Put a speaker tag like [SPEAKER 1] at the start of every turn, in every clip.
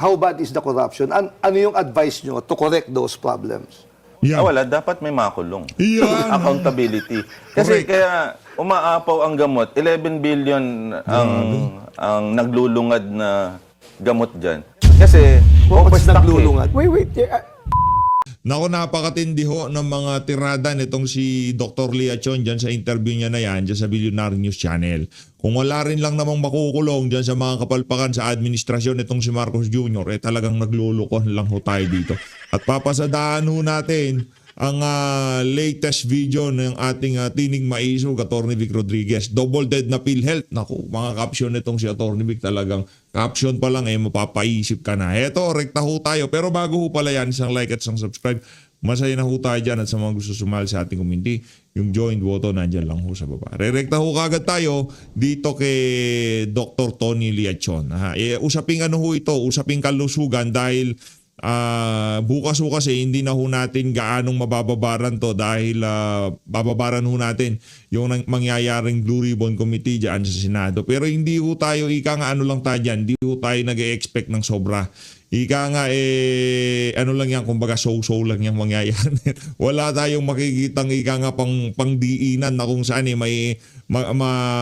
[SPEAKER 1] how bad is the corruption? Ano yung advice nyo to correct those problems?
[SPEAKER 2] Yan.
[SPEAKER 3] Wala, dapat may makulong.
[SPEAKER 2] Yan.
[SPEAKER 3] Accountability. Kasi
[SPEAKER 2] Correct.
[SPEAKER 3] kaya umaapaw ang gamot, 11 billion ang naglulungad na gamot dyan. Kasi
[SPEAKER 1] What's
[SPEAKER 3] overstock
[SPEAKER 1] naglulungad?
[SPEAKER 4] Wait.
[SPEAKER 2] Naku, napakatindi ho ng mga tirada nitong si Dr. Lia Chon dyan sa interview niya na yan dyan sa Billionaire News Channel. Kung wala rin lang namang makukulong dyan sa mga kapalpakan sa administrasyon nitong si Marcos Jr., talagang naglulukon lang ho tayo dito. At papasadaan ho natin ang latest video ng ating tinig maisog, Atty. Vic Rodriguez. Double dead na PhilHealth. Naku, mga caption nitong si Atty. Vic talagang caption pa lang mapapaisip ka na. Eto, rekta ho tayo. Pero bago ho pala yan, isang like at isang subscribe. Masaya na ho tayo dyan at sa mga gusto sumali sa ating community, yung join button nandyan lang ho sa baba. Re-rekta ho kagad tayo dito kay Dr. Tony Liachon. Usaping ano ho ito, usaping kalusugan dahil bukas ho kasi hindi na ho natin gaanong mabababaran to dahil bababaran ho natin yung mangyayaring Blue Ribbon Committee dyan sa Senado. Pero hindi ho tayo, ika nga ano lang tayo dyan, hindi ho tayo nag-e-expect ng sobra. Ika nga ano lang yan, kumbaga so-so lang yung mangyayari. Wala tayong makikitang ika nga pangdiinan na kung saan may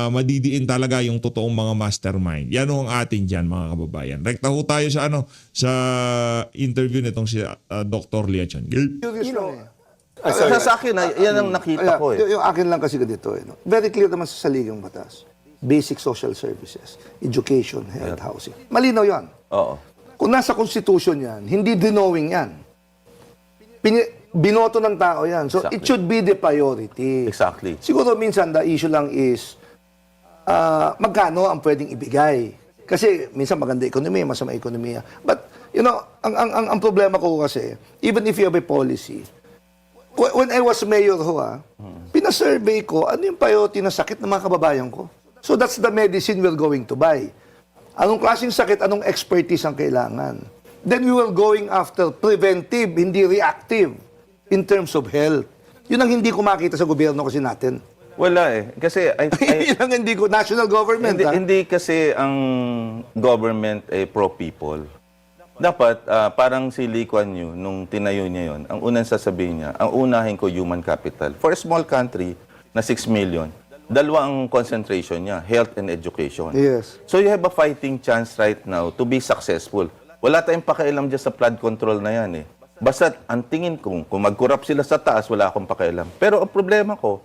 [SPEAKER 2] madidiin talaga yung totoong mga mastermind. Yan ho ang atin dyan mga kababayan. Rekta ho tayo sa sa interview nitong si Dr. Liachon.
[SPEAKER 1] Curious lang
[SPEAKER 3] Sa akin, yan ang nakita ko eh.
[SPEAKER 1] Yung akin lang kasi ganito. No? Very clear naman sa saligang batas. Basic social services, education, health, housing. Malinaw yan.
[SPEAKER 3] Oo.
[SPEAKER 1] Kung nasa constitution yan, hindi denowing yan. Binoto ng tao yan. So,
[SPEAKER 3] Exactly.
[SPEAKER 1] it should be the priority.
[SPEAKER 3] Exactly.
[SPEAKER 1] Siguro minsan, the issue lang is, magkano ang pwedeng ibigay. Kasi minsan maganda ekonomiya, masama ekonomiya. But, you know, ang problema ko kasi, even if you have a policy, when I was mayor ho, pinasurvey ko, ano yung priority na sakit ng mga kababayan ko. So, that's the medicine we're going to buy. Anong klaseng sakit, anong expertise ang kailangan. Then we were going after preventive, hindi reactive in terms of health. Yun ang hindi ko makita sa gobyerno kasi natin.
[SPEAKER 3] Wala eh. Kasi
[SPEAKER 1] Yun ang hindi ko, national government.
[SPEAKER 3] hindi kasi ang government pro-people. Dapat, parang si Lee Kuan Yew, nung tinayo niya yon, ang unang sasabihin niya, ang unahin ko human capital. For a small country na 6 million, dalawa ang concentration niya, health and education.
[SPEAKER 1] Yes.
[SPEAKER 3] So you have a fighting chance right now to be successful. Wala tayong pakialam dyan sa flood control na yan eh. Basta ang tingin ko, kung mag-corrupt sila sa taas, wala akong pakialam. Pero ang problema ko,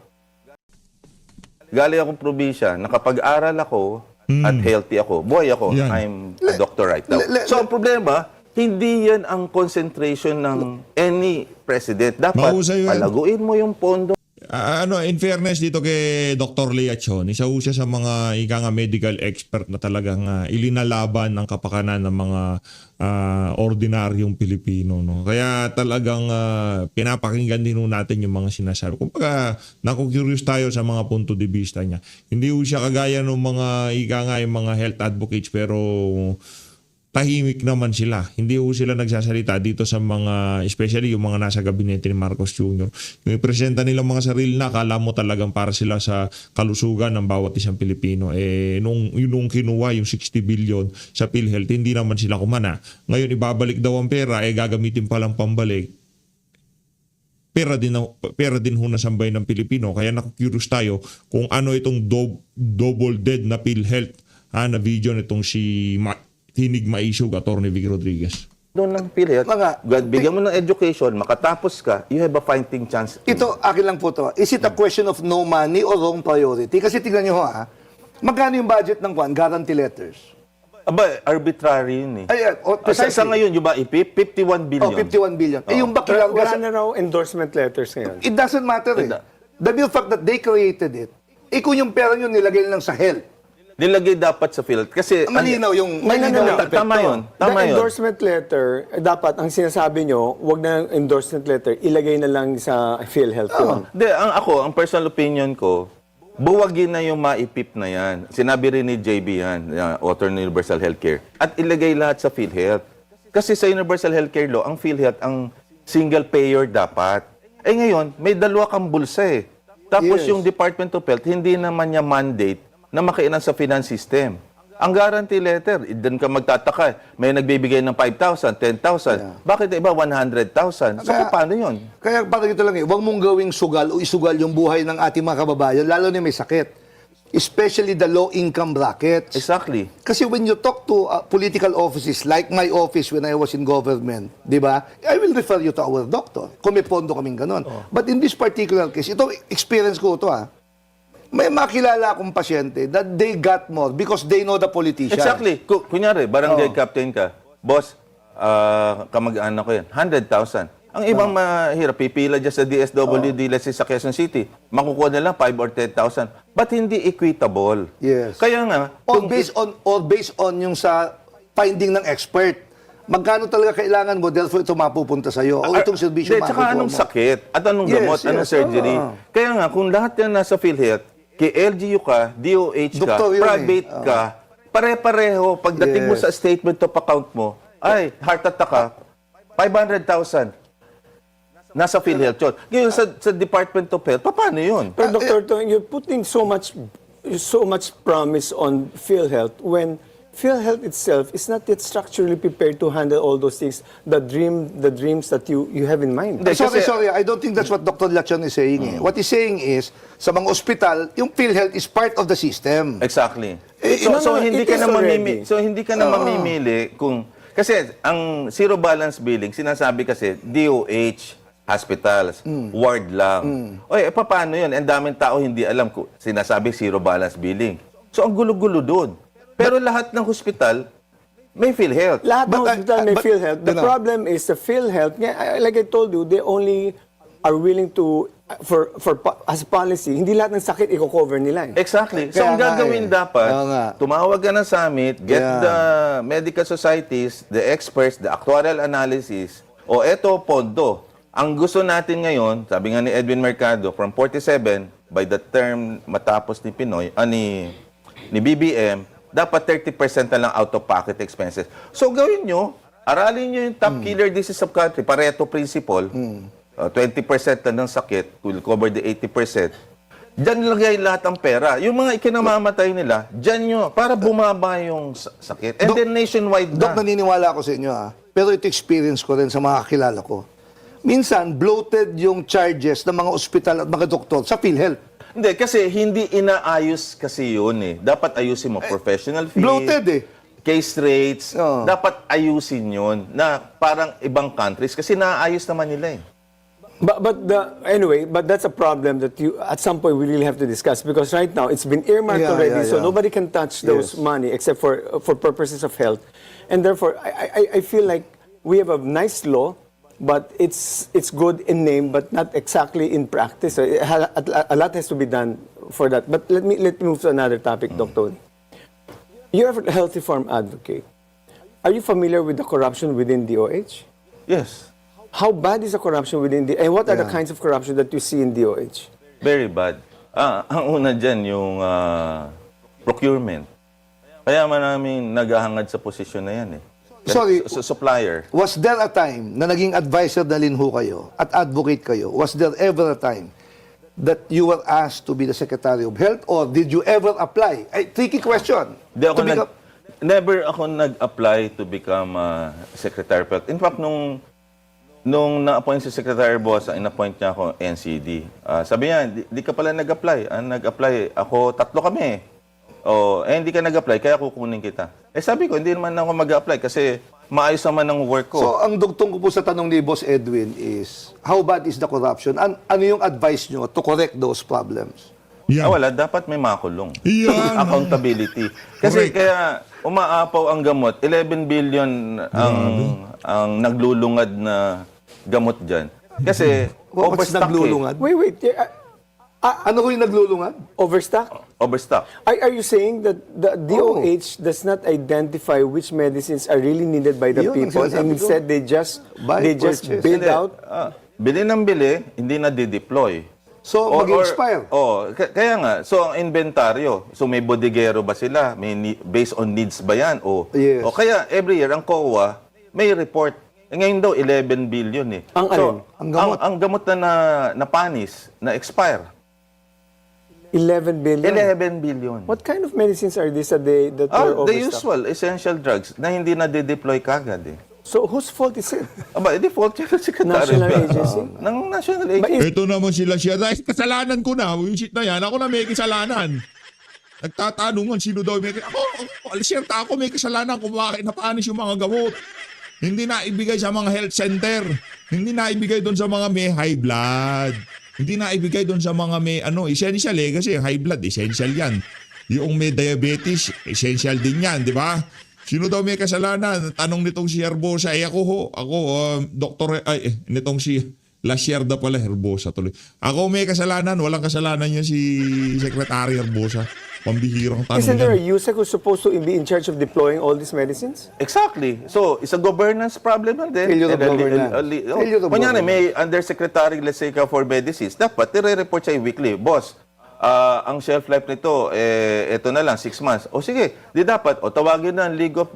[SPEAKER 3] galing akong probinsya, nakapag-aral ako, at healthy ako, buhay ako,
[SPEAKER 2] Yan.
[SPEAKER 3] I'm a doctor right now. So ang problema, hindi yan ang concentration ng any president. Dapat
[SPEAKER 2] Mahusay yan.
[SPEAKER 3] palaguin mo yung pondo.
[SPEAKER 2] In fairness dito kay Dr. Liachon, isa ho siya sa mga medical expert na talagang ilinalaban ang kapakanan ng mga ordinaryong Pilipino. No? Kaya talagang pinapakinggan din ho natin yung mga sinasabi. Kumbaga, naku-curious tayo sa mga punto de vista niya. Hindi ho siya kagaya ng mga yung mga health advocates pero tahimik naman sila. Hindi ho sila nagsasalita dito sa mga, especially yung mga nasa gabinete ni Marcos Jr. Yung ipresenta nilang mga sarili na, akala mo talagang para sila sa kalusugan ng bawat isang Pilipino. Nung kinuha yung 60 billion sa PhilHealth, hindi naman sila kumana. Ngayon, ibabalik daw ang pera, gagamitin palang pambalik. Pera din ho nasambay ng Pilipino. Kaya naku-curious tayo kung ano itong double dead na PhilHealth na video nitong si Tinig Maisog, Atty. Vic Rodriguez.
[SPEAKER 3] Doon lang PhilHealth. Bigyan mo ng education, makatapos ka, you have a fighting chance.
[SPEAKER 1] Ito, akin lang po ito. Is it a question of no money or wrong priority? Kasi tignan nyo magkano yung budget ng guarantee letters?
[SPEAKER 3] Aba, arbitrary yun eh.
[SPEAKER 1] Precisely.
[SPEAKER 3] Sa ngayon, yung ba, 51 billion.
[SPEAKER 1] 51 billion. Yung bakila,
[SPEAKER 4] Wala na raw endorsement letters ngayon.
[SPEAKER 1] it doesn't matter eh. The mere fact that they created it, kung yung pera nyo nilagay lang sa health,
[SPEAKER 3] Nilagay dapat sa PhilHealth. Kasi,
[SPEAKER 1] malinaw yung
[SPEAKER 3] tama yun. Tama
[SPEAKER 4] The
[SPEAKER 3] yun.
[SPEAKER 4] endorsement letter, dapat ang sinasabi nyo, wag na endorsement letter, ilagay na lang sa PhilHealth yun.
[SPEAKER 3] Hindi, ang personal opinion ko, buwagin na yung maipip na yan. Sinabi rin ni JB yan, author ng Universal Healthcare. At ilagay lahat sa PhilHealth. Kasi sa Universal Healthcare Law, ang PhilHealth, ang single payer dapat. Ngayon, may dalawa kang bulsa eh. Tapos
[SPEAKER 1] Yes.
[SPEAKER 3] yung Department of Health, hindi naman niya mandate na makialam sa finance system. Ang guarantee letter, doon ka magtataka, may nagbibigay ng 5,000, 10,000. Bakit iba 100,000? So, paano yun?
[SPEAKER 1] Kaya parang ito lang huwag mong gawing sugal o isugal yung buhay ng ating mga kababayan, lalo na may sakit. Especially the low-income brackets.
[SPEAKER 3] Exactly.
[SPEAKER 1] Kasi when you talk to political offices, like my office when I was in government, di ba? I will refer you to our doctor. Kung may pondo kaming ganun. But in this particular case, ito, experience ko ito may makilala akong pasyente that they got more because they know the politician.
[SPEAKER 3] Exactly. Kunyari, barangay captain ka, boss, kamag-anak ko yan, 100,000. Ang ibang mahirap, pipila dyan sa DSWD, let's say sa Quezon City, makukuha na lang 5 or 10,000. But hindi equitable.
[SPEAKER 1] Yes.
[SPEAKER 3] Kaya nga,
[SPEAKER 1] Or based on yung sa finding ng expert. Magkano talaga kailangan mo, therefore ito mapupunta sa'yo. O itong serbisyo
[SPEAKER 3] tsaka
[SPEAKER 1] makukuha
[SPEAKER 3] anong
[SPEAKER 1] mo.
[SPEAKER 3] sakit, at anong gamot, anong surgery. Kaya nga, kung lahat yan nasa PhilHealth, kay LGU ka, DOH ka,
[SPEAKER 1] Doktor yun
[SPEAKER 3] private ka, pare-pareho, pagdating mo sa statement of account mo, ay, heart attack ka, 500,000. Nasa PhilHealth yun. Ngayon, sa Department of Health, paano yun?
[SPEAKER 4] Pero Dr. Tong, you're putting so much promise on PhilHealth when PhilHealth itself is not yet structurally prepared to handle all those things, the dreams that you have in mind.
[SPEAKER 3] Hindi,
[SPEAKER 1] Sorry,
[SPEAKER 3] kasi-
[SPEAKER 1] I don't think that's what Dr. Lachon is saying. What he's saying is, sa mga ospital, yung PhilHealth is part of the system.
[SPEAKER 3] Exactly.
[SPEAKER 4] no, no,
[SPEAKER 3] Hindi
[SPEAKER 4] it
[SPEAKER 3] ka
[SPEAKER 4] is
[SPEAKER 3] na
[SPEAKER 4] already.
[SPEAKER 3] mamimili kung kasi ang zero balance billing sinasabi kasi DOH hospitals, ward lang. Oy, paano 'yun? Ang daming tao hindi alam ko sinasabi zero balance billing. So ang gulo-gulo doon. Pero lahat ng hospital may PhilHealth.
[SPEAKER 4] Lahat ng hospital may
[SPEAKER 1] but-
[SPEAKER 4] PhilHealth. The
[SPEAKER 1] no.
[SPEAKER 4] problem is the PhilHealth, like I told you, they only are willing to, as policy, hindi lahat ng sakit i-cover nila.
[SPEAKER 3] Exactly. So,
[SPEAKER 1] Kaya
[SPEAKER 3] ang
[SPEAKER 1] nga
[SPEAKER 3] gagawin
[SPEAKER 1] eh.
[SPEAKER 3] dapat,
[SPEAKER 1] Oo nga.
[SPEAKER 3] tumawag ka ng summit, get
[SPEAKER 1] Yeah.
[SPEAKER 3] the medical societies, the experts, the actuarial analysis, o eto, pondo. Ang gusto natin ngayon, sabi nga ni Edwin Mercado, from 47, by the term matapos ni Pinoy, ni BBM, dapat 30% na lang out-of-pocket expenses. So, gawin nyo, aralin nyo yung top killer disease of country, Pareto principle, 20% na ng sakit will cover the 80%. Diyan lagay lahat ang pera. Yung mga ikinamamatay nila, diyan nyo, para bumaba yung sakit. And then nationwide
[SPEAKER 1] Dok,
[SPEAKER 3] na.
[SPEAKER 1] naniniwala ako sa inyo Pero ito experience ko rin sa mga kakilala ko. Minsan, bloated yung charges ng mga ospital at mga doktor sa PhilHealth.
[SPEAKER 3] Hindi, kasi hindi inaayos kasi yun eh. Dapat ayusin mo professional fee.
[SPEAKER 1] bloated eh.
[SPEAKER 3] Case rates.
[SPEAKER 1] Oo.
[SPEAKER 3] Dapat ayusin yun na parang ibang countries kasi naayos naman nila eh.
[SPEAKER 4] But that's a problem that you at some point we really have to discuss because right now it's been earmarked
[SPEAKER 1] Yeah,
[SPEAKER 4] already,
[SPEAKER 1] yeah,
[SPEAKER 4] so
[SPEAKER 1] yeah.
[SPEAKER 4] nobody can touch those
[SPEAKER 1] Yes.
[SPEAKER 4] money except for purposes of health, and therefore I feel like we have a nice law, but it's good in name, but not exactly in practice. So a lot has to be done for that. But let me move to another topic, Dr. You're a health reform advocate. Are you familiar with the corruption within DOH?
[SPEAKER 3] Yes.
[SPEAKER 4] How bad is the corruption within and what are the kinds of corruption that you see in DOH?
[SPEAKER 3] Very bad. Ang una dyan, yung procurement. Kaya maraming naghahangad sa posisyon na yan eh.
[SPEAKER 1] Sorry.
[SPEAKER 3] Supplier.
[SPEAKER 1] Was there a time na naging advisor na linho kayo at advocate kayo? Was there ever a time that you were asked to be the Secretary of Health or did you ever apply? Ay, tricky question.
[SPEAKER 3] Di ako
[SPEAKER 1] To become-
[SPEAKER 3] never ako nag-apply to become Secretary of Health. In fact, nung na-appoint si Secretary Bosa, in-appoint niya ako NCD. Sabi niya, di ka pala nag-apply. Nag-apply, ako, 3 kami. Hindi ka nag-apply, kaya kukunin kita. Sabi ko, hindi naman ako mag-apply kasi maayos naman ang work ko.
[SPEAKER 1] So, ang dugtong ko po sa tanong ni Boss Edwin is, how bad is the corruption? Ano yung advice nyo to correct those problems?
[SPEAKER 2] Yan.
[SPEAKER 3] Wala, dapat may makulong.
[SPEAKER 2] Yan.
[SPEAKER 3] Accountability. Kasi
[SPEAKER 2] Correct.
[SPEAKER 3] kaya umaapaw ang gamot, 11 billion ang naglulungad na gamot dyan. Kasi
[SPEAKER 1] What's
[SPEAKER 3] overstock
[SPEAKER 1] naglulungad?
[SPEAKER 4] Wait.
[SPEAKER 1] Ano ko yung naglulungad?
[SPEAKER 4] Overstock?
[SPEAKER 3] Overstock.
[SPEAKER 4] Are you saying that the DOH does not identify which medicines are really needed by the
[SPEAKER 1] Yun ang
[SPEAKER 4] people
[SPEAKER 1] sinasabi
[SPEAKER 4] and
[SPEAKER 1] ko.
[SPEAKER 4] instead they just
[SPEAKER 1] Purchase.
[SPEAKER 4] build
[SPEAKER 3] Hindi.
[SPEAKER 4] out?
[SPEAKER 3] Bili ng bili, hindi na dideploy.
[SPEAKER 1] So, mag-expire.
[SPEAKER 3] Kaya nga, so ang inventaryo, so may bodigero ba sila? Based on needs ba yan?
[SPEAKER 1] Yes.
[SPEAKER 3] O kaya every year, ang COA, may report. Ngayon daw, 11 billion eh.
[SPEAKER 4] Ang alin?
[SPEAKER 1] Ang gamot.
[SPEAKER 3] Ang gamot na panis, na expire.
[SPEAKER 4] 11 billion.
[SPEAKER 3] 11 billion.
[SPEAKER 4] What kind of medicines are these that were
[SPEAKER 3] The
[SPEAKER 4] overstocked?
[SPEAKER 3] usual essential drugs na hindi na de-deploy kagad eh.
[SPEAKER 4] So whose fault is it?
[SPEAKER 3] Aba, default yan ng secretary.
[SPEAKER 4] National agency?
[SPEAKER 3] Ng national agency.
[SPEAKER 4] But
[SPEAKER 2] Ito naman sila siya. Dahil kasalanan ko na. Yung shit na yan. Ako na may kasalanan. Nagtatanungan sino daw may Alisierta ako may kasalanan kung bakit napanis yung mga gamot. Hindi na ibigay sa mga health center. Hindi na ibigay doon sa mga may high blood. Hindi na ibigay doon sa mga may essential eh. Kasi high blood, essential yan. Yung may diabetes, essential din yan, di ba? Sino daw may kasalanan? Tanong nitong si Herbosa. Ako doktor, nitong si Lasierda pala, Herbosa tuloy. Ako may kasalanan, walang kasalanan niya si Secretary Herbosa. Pambihirang tanong
[SPEAKER 4] isn't there a
[SPEAKER 2] yan.
[SPEAKER 4] USEC who's supposed to be in charge of deploying all these medicines?
[SPEAKER 3] Exactly. So, it's a governance problem lang din.
[SPEAKER 1] Failure of governance. Failure of
[SPEAKER 3] Kunyari,
[SPEAKER 1] governance.
[SPEAKER 3] may undersecretary, let's say, for medicines, dapat nire-report siya weekly. Boss, ang shelf life nito, ito na lang, 6 months. O sige, di dapat, tawagin na ang League of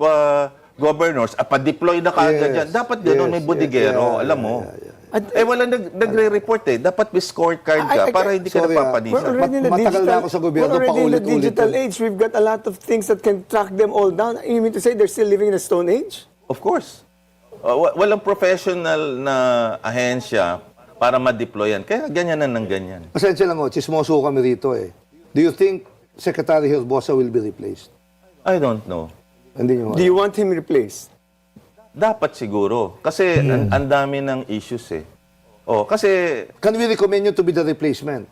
[SPEAKER 3] Governors, pa-deploy na kaagad yan. Dapat gano'n, may bodigero, alam mo. Wala nagre-report eh. Dapat may scorecard ka para hindi ka
[SPEAKER 1] Sorry,
[SPEAKER 4] We're
[SPEAKER 3] napapanisa.
[SPEAKER 4] already in the
[SPEAKER 1] Matagal na ako sa gobyerno,
[SPEAKER 4] we're already in the
[SPEAKER 1] paulit-ulit
[SPEAKER 4] digital
[SPEAKER 1] yan.
[SPEAKER 4] age. We've got a lot of things that can track them all down. You mean to say they're still living in the Stone Age?
[SPEAKER 3] Of course. Walang professional na ahensya para ma-deployan. Kaya ganyan na ng ganyan.
[SPEAKER 1] Pasensya lang chismoso kami rito eh. Do you think Secretary Herbosa will be replaced?
[SPEAKER 3] I don't know.
[SPEAKER 1] Hindi nyo
[SPEAKER 4] Do you want him replaced?
[SPEAKER 3] Dapat siguro. Kasi ang dami ng issues eh. Kasi
[SPEAKER 1] Can we recommend you to be the replacement?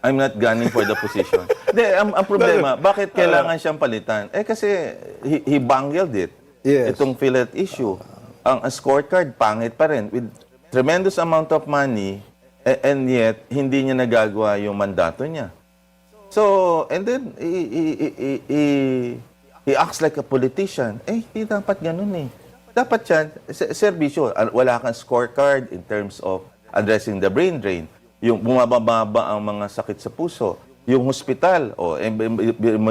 [SPEAKER 3] I'm not gunning for the position. Hindi, ang problema, bakit kailangan siyang palitan? Kasi he bungled it.
[SPEAKER 1] Yes.
[SPEAKER 3] Itong Philet issue. Ang scorecard, pangit pa rin. With tremendous amount of money, and yet, hindi niya nagagawa yung mandato niya. So, and then, he acts like a politician. Hindi dapat ganun eh. Dapat yan, serbisyo. Wala kang scorecard in terms of addressing the brain drain. Yung bumababa ang mga sakit sa puso. Yung hospital,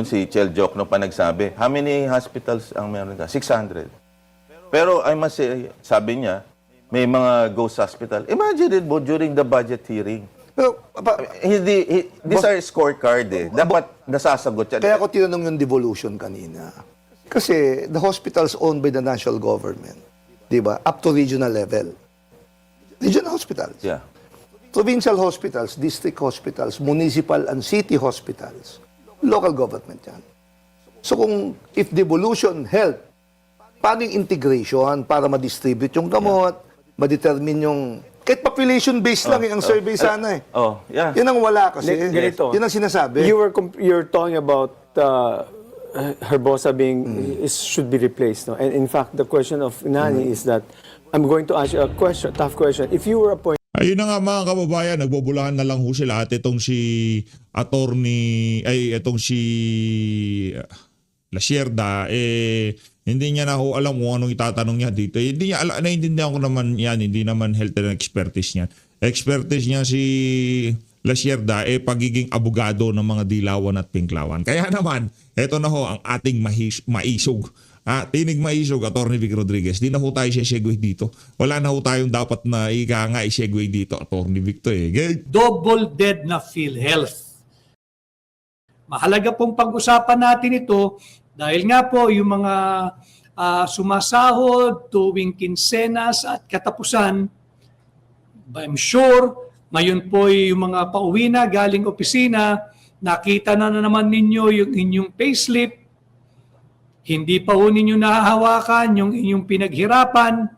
[SPEAKER 3] si Chel Jokno pa nagsabi, how many hospitals ang meron ka? 600. Pero I must say, sabi niya, may mga ghost hospital. Imagine it mo during the budget hearing.
[SPEAKER 1] Pero,
[SPEAKER 3] These are scorecard eh. Dapat nasasagot yan.
[SPEAKER 1] kaya ko tinanong yung devolution kanina. Kasi the hospitals owned by the national government, di ba? Up to regional level. Regional hospitals.
[SPEAKER 3] Yeah.
[SPEAKER 1] Provincial hospitals, district hospitals, municipal and city hospitals. Local government yan. So kung if devolution help, paano yung integration para ma-distribute yung gamot, ma-determine yung kahit population-based lang ang survey sana eh.
[SPEAKER 3] Yeah.
[SPEAKER 1] Yan ang wala kasi.
[SPEAKER 4] Ganito.
[SPEAKER 1] Yan ang sinasabi.
[SPEAKER 4] You're talking about Herbosa should be replaced. No? And in fact, the question of Nani is that I'm going to ask you a question, tough question. If you were appointed
[SPEAKER 2] Ayun na nga mga kababayan, nagbubulahan na lang ho sila at itong si itong si Lasierda, hindi niya na ho alam kung anong itatanong niya dito. Hindi niya naiintindihan ko naman yan, hindi naman health and expertise niya. Expertise niya si Lasierda, pagiging abogado ng mga dilawan at pinklawan. Kaya naman, eto na ho ang ating maisog. Tinig maisog, Atty. Vic Rodriguez. Di na ho tayo segue dito. Wala na ho tayong dapat na i-segue dito, Atty. Vic to
[SPEAKER 5] Double dead na PhilHealth. Mahalaga pong pag-usapan natin ito dahil nga po yung mga sumasahod tuwing kinsenas at katapusan, I'm sure ngayon po yung mga pauwi na galing opisina, nakita na naman ninyo yung inyong payslip. Hindi pa ho ninyo nahahawakan yung inyong pinaghirapan,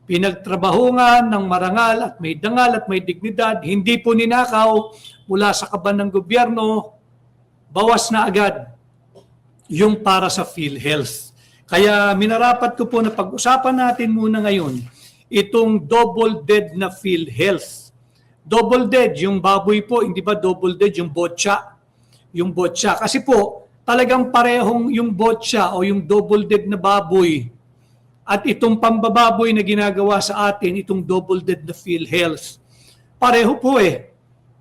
[SPEAKER 5] pinagtrabahungan ng marangal at may dangal at may dignidad, hindi po ninakaw mula sa kaban ng gobyerno, bawas na agad yung para sa PhilHealth. Kaya minarapat ko po na pag-usapan natin muna ngayon itong double dead na PhilHealth. Double dead, yung baboy po, hindi ba double dead yung botsa? Yung botsa. Kasi po, talagang parehong yung botsa o yung double dead na baboy at itong pambababoy na ginagawa sa atin, itong double dead na PhilHealth. Pareho po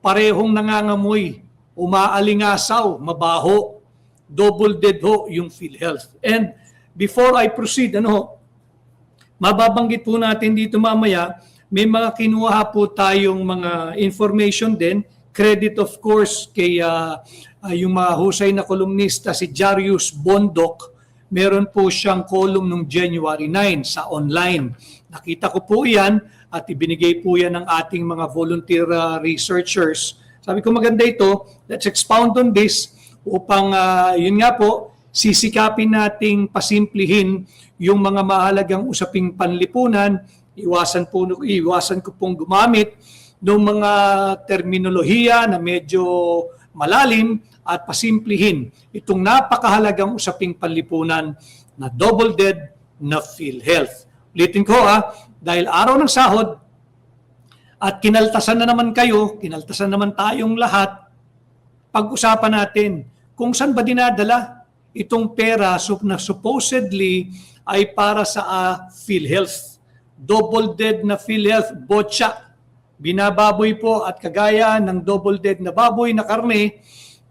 [SPEAKER 5] parehong nangangamoy, umaalingasaw, mabaho, double dead ho yung PhilHealth. And before I proceed, mababanggit po natin dito mamaya, may mga kinuha po tayong mga information din credit of course kay yung mahusay na kolumnista si Jarius Bondok. Meron po siyang column nung January 9 sa online. Nakita ko po yan at ibinigay po yan ng ating mga volunteer researchers. Sabi ko maganda ito, let's expound on this upang yun nga po, sisikapin nating pasimplihin yung mga mahalagang usaping panlipunan. Iwasan ko pong gumamit ng mga terminolohiya na medyo malalim at pasimplihin itong napakahalagang usaping panlipunan na double dead na PhilHealth. Ulitin ko dahil araw ng sahod at kinaltasan na naman kayo, kinaltasan naman tayong lahat, pag-usapan natin kung saan ba dinadala itong pera na supposedly ay para sa PhilHealth. Double dead na PhilHealth, botsa. Binababoy po at kagaya ng double dead na baboy na karne,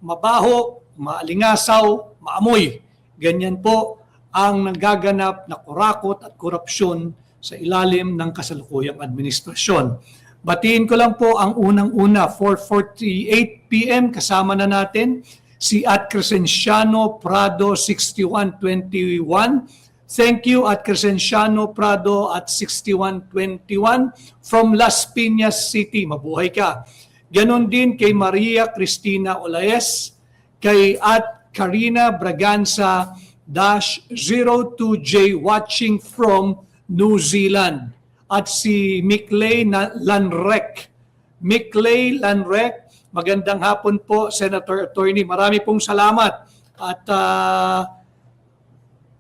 [SPEAKER 5] mabaho, maalingasaw, maamoy. Ganyan po ang nagaganap na kurakot at korupsyon sa ilalim ng kasalukuyang administrasyon. Batiin ko lang po ang unang-una, 4:48 p.m. kasama na natin si at Crescenciano Prado 6121. Thank you at Crescenciano Prado at 6121 from Las Piñas City. Mabuhay ka. Ganon din kay Maria Cristina Olaes, kay at Karina Braganza -02J watching from New Zealand. At si Mikley Lanrec. Mikley Lanrec, magandang hapon po, Senator Attorney. Marami pong salamat at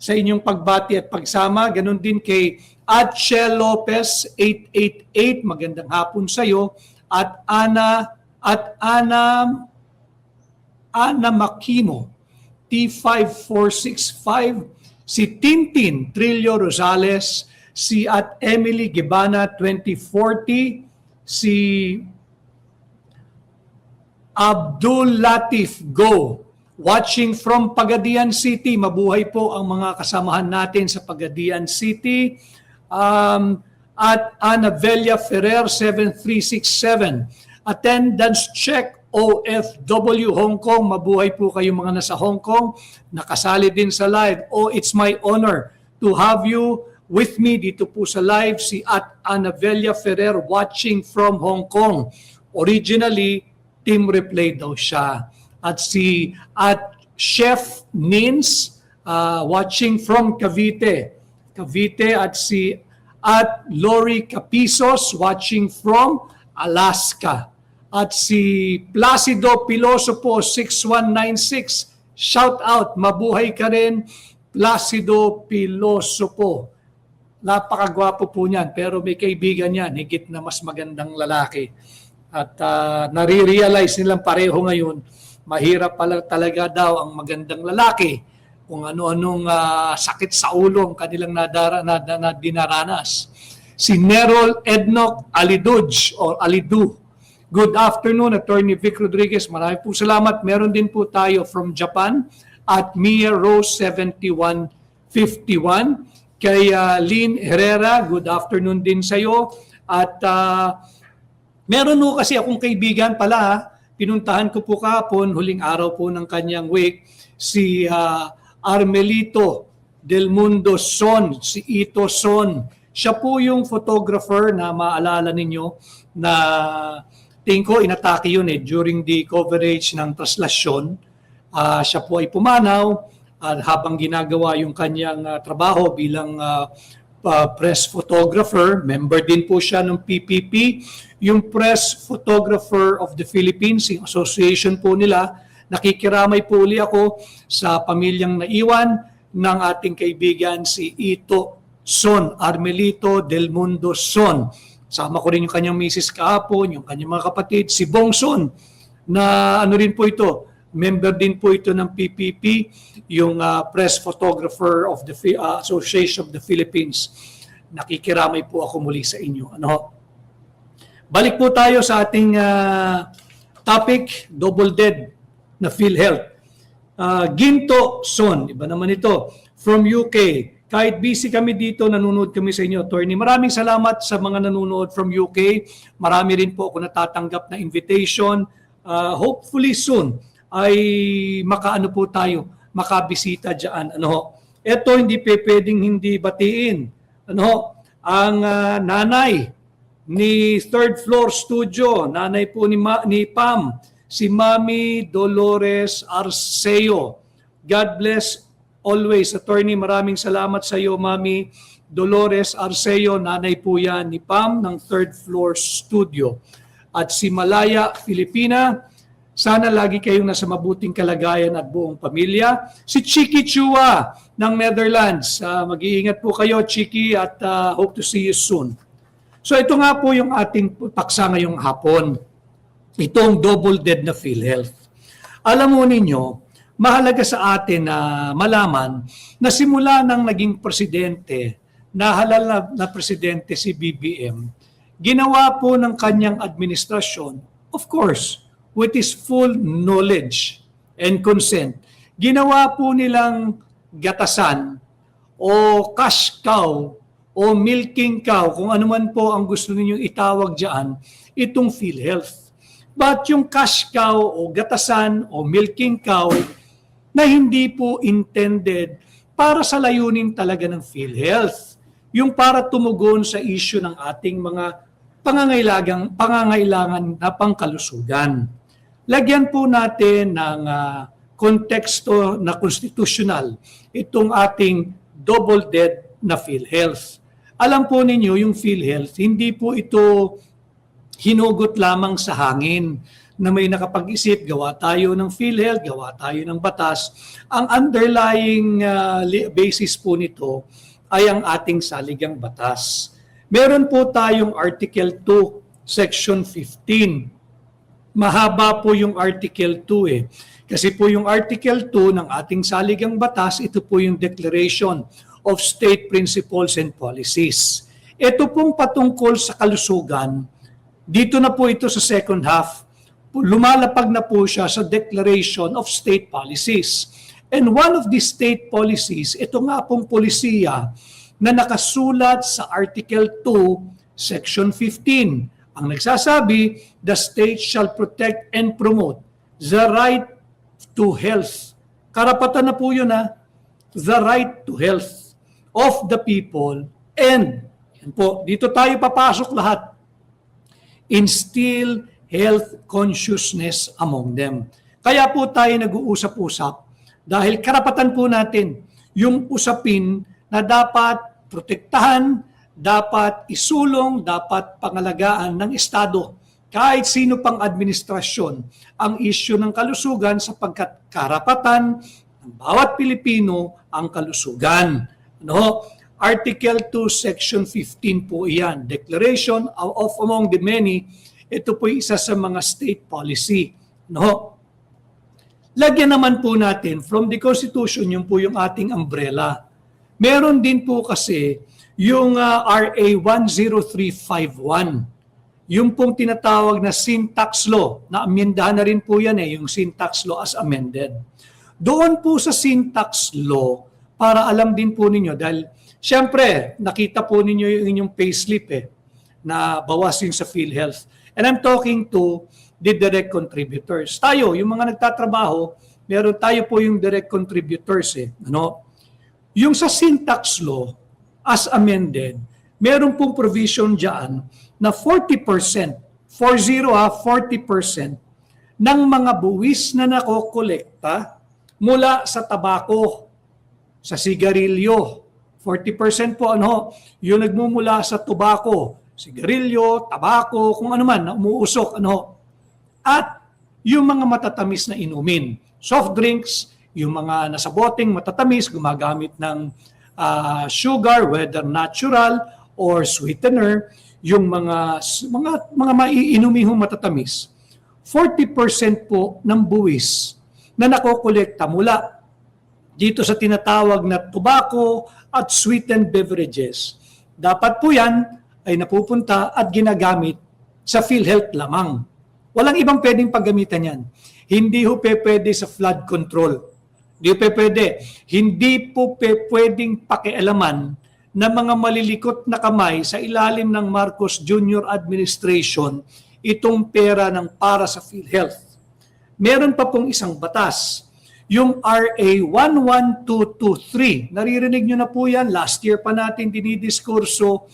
[SPEAKER 5] sa inyong pagbati at pagsama. Ganon din kay Adche Lopez 888, magandang hapon sa iyo. At Ana Makino T5465, si Tintin Trillo Rosales, si at Emily Gibana 2040, si Abdul Latif Go watching from Pagadian City. Mabuhay po ang mga kasamahan natin sa Pagadian City. At Anavelia Ferrer 7367. Attendance check OFW Hong Kong. Mabuhay po kayo mga nasa Hong Kong. Nakasali din sa live. It's my honor to have you with me dito po sa live. Si at Anavelia Ferrer watching from Hong Kong. Originally, Team Replay daw siya. At si at Chef Nins watching from Cavite. At si at Lori Capisos watching from Alaska. At si Placido Pilosopo 6196, shout out, mabuhay ka rin Placido Pilosopo. Napakagwapo po niyan, pero may kaibigan niyan, higit na mas magandang lalaki. At nare-realize nilang pareho ngayon, mahirap pala talaga daw ang magandang lalaki kung ano-anong sakit sa ulo ang kanilang dinaranas. Si Nerol Ednoc Aliduj or Alidu. Good afternoon, Attorney Vic Rodriguez. Marami po salamat. Meron din po tayo from Japan at Mia Rose 7151. Kay Lynn Herrera, good afternoon din sa iyo. At meron po kasi akong kaibigan pala, pinuntahan ko po kahapon, huling araw po ng kanyang wake, si Armelito Del Mundo Son, si Ito Son. Siya po yung photographer na maalala ninyo na tingin ko inatake yun during the coverage ng traslasyon. Siya po ay pumanaw habang ginagawa yung kanyang trabaho bilang press photographer. Member din po siya ng PPP, yung Press Photographer of the Philippines, yung association po nila. Nakikiramay po uli ako sa pamilyang naiwan ng ating kaibigan si Ito Son, Armelito Del Mundo Son. Sama ko rin yung kanyang misis kahapon, yung kanyang mga kapatid, si Bong Son, na ano rin po ito, member din po ito ng PPP, yung Press Photographer of the Association of the Philippines. Nakikiramay po ako muli sa inyo. Balik po tayo sa ating topic, double dead na PhilHealth. Ginto Son, iba naman ito, from UK. Kahit busy kami dito, nanonood kami sa inyo, Attorney. Maraming salamat sa mga nanonood from UK. Marami rin po ako natatanggap na invitation hopefully soon ay makaano po tayo, makabisita diyan. Ito hindi pwedeng hindi batiin. Ang nanay ni Third Floor Studio, nanay po ni Pam, si Mami Dolores Arceo. God bless always, attorney. Maraming salamat sa iyo, Mami Dolores Arceo. Nanay po yan ni Pam ng Third Floor Studio. At si Malaya Filipina, sana lagi kayong nasa mabuting kalagayan at buong pamilya. Si Chiki Chua ng Netherlands. Mag-iingat po kayo, Chiki, at hope to see you soon. So ito nga po yung ating paksa ngayong hapon. Itong double dead na PhilHealth. Alam mo ninyo, mahalaga sa atin na malaman na simula ng naging presidente, nahalal na presidente si BBM, ginawa po ng kanyang administrasyon, of course, with his full knowledge and consent, ginawa po nilang gatasan o cash cow o milking cow, kung ano man po ang gusto ninyong itawag dyan, itong PhilHealth. But yung cash cow o gatasan o milking cow na hindi po intended para sa layunin talaga ng PhilHealth, yung para tumugon sa issue ng ating mga pangangailangan na pangkalusugan. Lagyan po natin ng konteksto na konstitusyonal itong ating double dead na PhilHealth. Alam po ninyo, yung PhilHealth, hindi po ito hinugot lamang sa hangin na may nakapag-isip, gawa tayo ng PhilHealth, gawa tayo ng batas. Ang underlying basis po nito ay ang ating saligang batas. Meron po tayong Article 2, Section 15. Mahaba po yung Article 2 Kasi po yung Article 2 ng ating saligang batas, ito po yung Declaration of State Principles and Policies. Ito pong patungkol sa kalusugan, dito na po ito sa second half, lumalapag na po siya sa Declaration of State Policies. And one of the state policies, ito nga pong polisiya na nakasulat sa Article 2, Section 15. Ang nagsasabi, the state shall protect and promote the right to health. Karapatan na po yun the right to health of the people and, yan po, dito tayo papasok lahat, instill health consciousness among them. Kaya po tayo nag-uusap-usap dahil karapatan po natin yung usapin na dapat protektahan, dapat isulong, dapat pangalagaan ng Estado. Kahit sino pang administrasyon ang isyu ng kalusugan sapagkat karapatan ng bawat Pilipino ang kalusugan. Article 2, Section 15 po iyan. Declaration of among the many, ito po isa sa mga state policy. Lagyan naman po natin, from the Constitution, yun po yung ating umbrella. Meron din po kasi yung RA 10351. Yung pong tinatawag na syntax law, na amyendahan na rin po yan yung syntax law as amended. Doon po sa syntax law, para alam din po ninyo, dahil siyempre, nakita po ninyo yung inyong payslip na bawasin sa PhilHealth. And I'm talking to the direct contributors. Tayo, yung mga nagtatrabaho, meron tayo po yung direct contributors. Yung sa syntax law, as amended, meron pong provision dyan na 40%, 40% ng mga buwis na nakokolekta mula sa tabako, sa sigarilyo. 40% po yung nagmumula sa tobacco, sigarilyo, tabako, kung ano man na umuusok. At yung mga matatamis na inumin, soft drinks, yung mga nasa boteng matatamis, gumagamit ng sugar, whether natural or sweetener, yung mga maiinumihong matatamis, 40% po ng buwis na nakokolekta mula dito sa tinatawag na tobacco at sweetened beverages. Dapat po yan ay napupunta at ginagamit sa PhilHealth lamang. Walang ibang pwedeng paggamitan yan. Hindi ho pwede sa flood control. Hindi po pwede. Hindi po pwedeng pakialaman ng mga malilikot na kamay sa ilalim ng Marcos Jr. Administration itong pera ng para sa PhilHealth. meron pa pong isang batas, yung RA 11223. Naririnig nyo na po yan, last year pa natin dinidiskurso,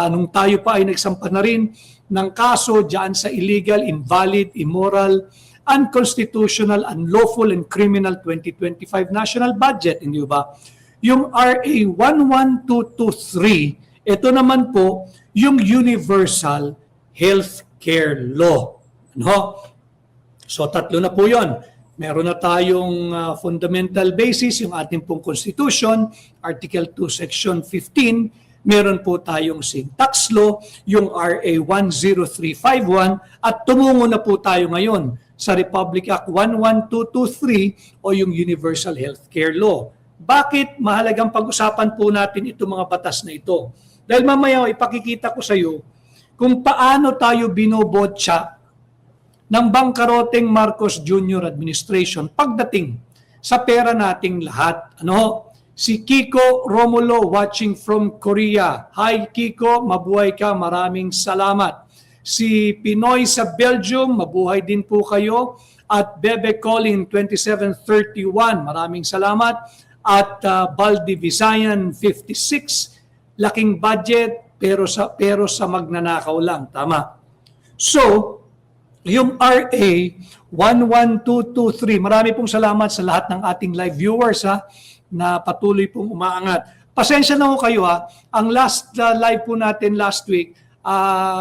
[SPEAKER 5] nung tayo pa ay nagsampa na rin ng kaso dyan sa illegal, invalid, immoral, unconstitutional, unlawful, and criminal 2025 national budget, hindi ba? Yung RA 11223, ito naman po yung Universal Healthcare Law. Ano? So tatlo na po yon. Meron na tayong fundamental basis, yung ating pong Constitution, Article 2, Section 15. Meron po tayong tax law, yung RA 10351, at tumungo na po tayo ngayon sa Republic Act 11223 o yung Universal Healthcare Law. Bakit mahalagang pag-usapan po natin itong mga batas na ito? Dahil mamaya ipakikita ko sa iyo kung paano tayo binobotsa ng bangkaroteng Marcos Jr. administration pagdating sa pera nating lahat. Ano? Si Kiko Romulo watching from Korea. Hi Kiko, mabuhay ka, maraming salamat. Si Pinoy sa Belgium, mabuhay din po kayo. At Bebe Colin 2731, maraming salamat. At Baldi Visayan 56, laking budget pero sa magnanakaw lang, tama. So, yung RA 11223, marami pong salamat sa lahat ng ating live viewers na patuloy pong umaangat. Pasensya na ho kayo ang last live po natin last week,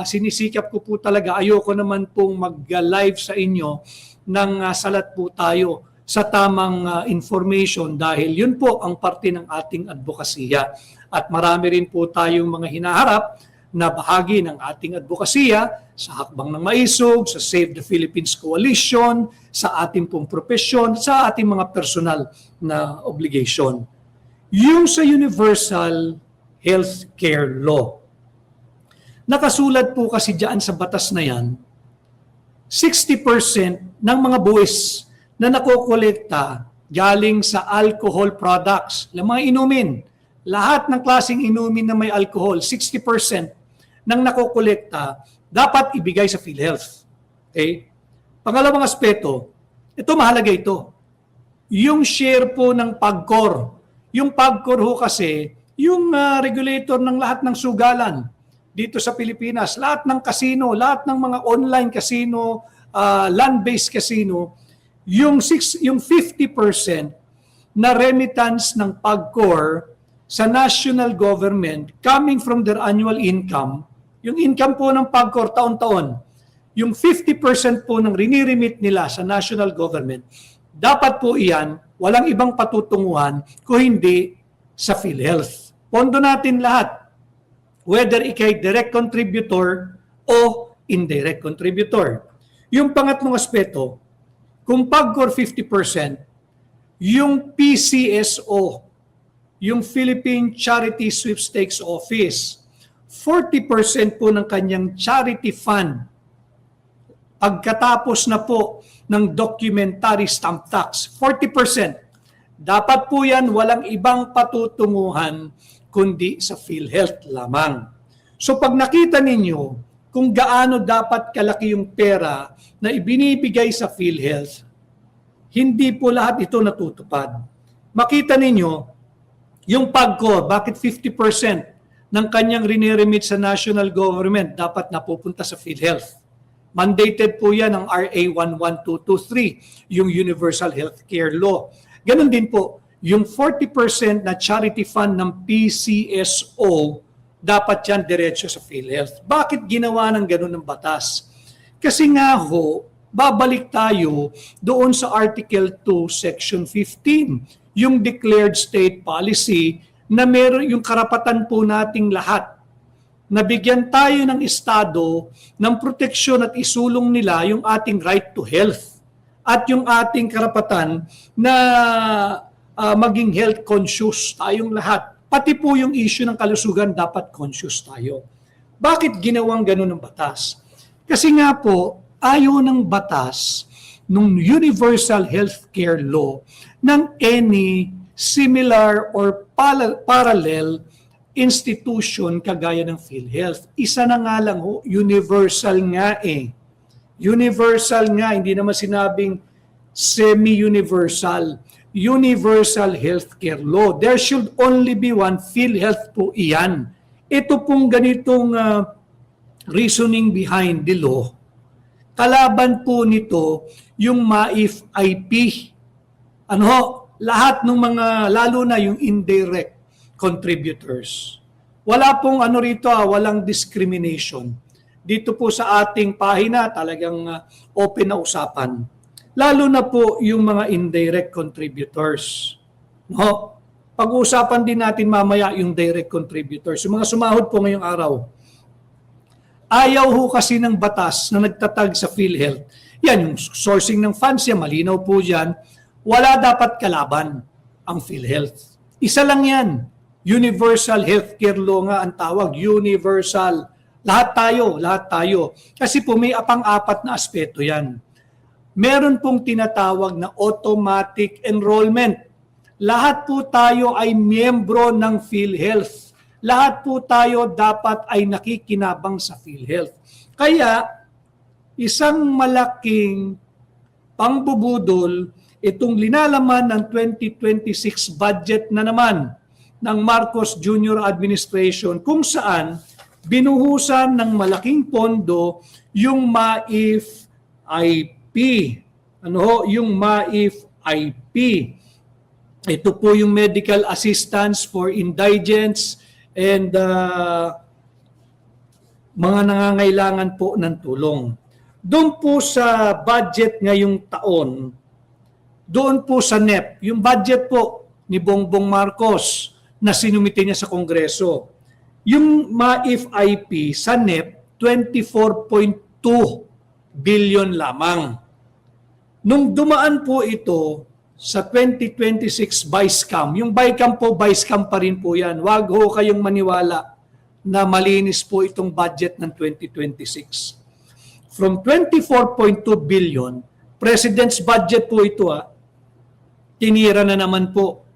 [SPEAKER 5] sinisikap ko po talaga, ayoko naman pong mag-live sa inyo nang salat po tayo sa tamang information dahil yun po ang parte ng ating advokasya. At marami rin po tayong mga hinaharap na bahagi ng ating advokasya sa Hakbang ng Maisog, sa Save the Philippines Coalition, sa ating pong profesyon, sa ating mga personal na obligation. Yung sa Universal Healthcare Law, nakasulat po kasi dyan sa batas na yan, 60% ng mga buwis na nakokolekta galing sa alcohol products, mga inumin, lahat ng klaseng inumin na may alcohol, 60% ng nakokolekta dapat ibigay sa PhilHealth. Okay? Pangalawang aspeto, ito mahalaga ito. Yung share po ng PAGCOR. Yung PAGCOR ho kasi, yung regulator ng lahat ng sugalan dito sa Pilipinas, lahat ng casino, lahat ng mga online casino, land-based casino, yung 50% na remittance ng PAGCOR sa national government coming from their annual income, yung income po ng PAGCOR taon-taon, yung 50% po ng riniremit nila sa national government, dapat po iyan, walang ibang patutunguhan kung hindi sa PhilHealth. Pondo natin lahat, whether ikay direct contributor o indirect contributor. Yung pangatlong aspeto, kung PAGCOR 50%, yung PCSO, yung Philippine Charity Sweepstakes Office, 40% po ng kanyang charity fund, pagkatapos na po ng documentary stamp tax, 40%. Dapat po yan walang ibang patutunguhan kundi sa PhilHealth lamang. So pag nakita ninyo kung gaano dapat kalaki yung pera na ibinibigay sa PhilHealth, hindi po lahat ito natutupad. Makita ninyo, yung PAGCOR, bakit 50% ng kanyang riniremit sa national government dapat napupunta sa PhilHealth? Mandated po yan ng RA 11223, yung Universal Healthcare Law. Ganon din po, yung 40% na charity fund ng PCSO, dapat yan diretso sa PhilHealth. Bakit ginawa ng ganon ng batas? Kasi nga ho, babalik tayo doon sa Article 2, Section 15, yung declared state policy na meron yung karapatan po nating lahat. Nabigyan tayo ng Estado ng proteksyon at isulong nila yung ating right to health at yung ating karapatan na maging health conscious tayong lahat. Pati po yung issue ng kalusugan dapat conscious tayo. Bakit ginawang ganun ng batas? Kasi nga po, ayaw ng batas ng Universal Healthcare Law ng any similar or parallel institution kagaya ng PhilHealth. Isa na nga lang ho, universal nga eh. Universal nga, hindi naman sinabing semi-universal. Universal Healthcare Law. There should only be one. PhilHealth po iyan. Ito pong ganitong reasoning behind the law. Kalaban po nito yung MAIF-IP. Lahat ng mga, lalo na yung indirect contributors. Wala pong rito, walang discrimination. Dito po sa ating pahina, talagang open na usapan. Lalo na po yung mga indirect contributors. No? Pag-uusapan din natin mamaya yung direct contributors. Yung mga sumahod po ngayong araw. Ayaw ho kasi ng batas na nagtatag sa PhilHealth. Yan, yung sourcing ng funds yan, malinaw po dyan. Wala dapat kalaban ang PhilHealth. Isa lang yan. Universal Healthcare Law nga ang tawag. Universal. Lahat tayo. Kasi po may pang-apat na aspeto yan. Meron pong tinatawag na automatic enrollment. Lahat po tayo ay miyembro ng PhilHealth. Lahat po tayo dapat ay nakikinabang sa PhilHealth. Kaya, isang malaking pangbubudol itong linalaman ng 2026 budget na naman ng Marcos Jr. Administration kung saan binuhusan ng malaking pondo yung MAIF-IP. Yung MAIF-IP. Ito po yung medical assistance for indigents and mga nangangailangan po ng tulong. Doon po sa budget ngayong taon, doon po sa NEP, yung budget po ni Bongbong Marcos na sinumite niya sa Kongreso, yung MAIF-IP sa NEP, 24.2 billion lamang. Nung dumaan po ito sa 2026 BISCAM, yung BISCAM pa rin po yan. Wag ho kayong maniwala na malinis po itong budget ng 2026. From 24.2 billion, President's budget po ito, tinira na naman po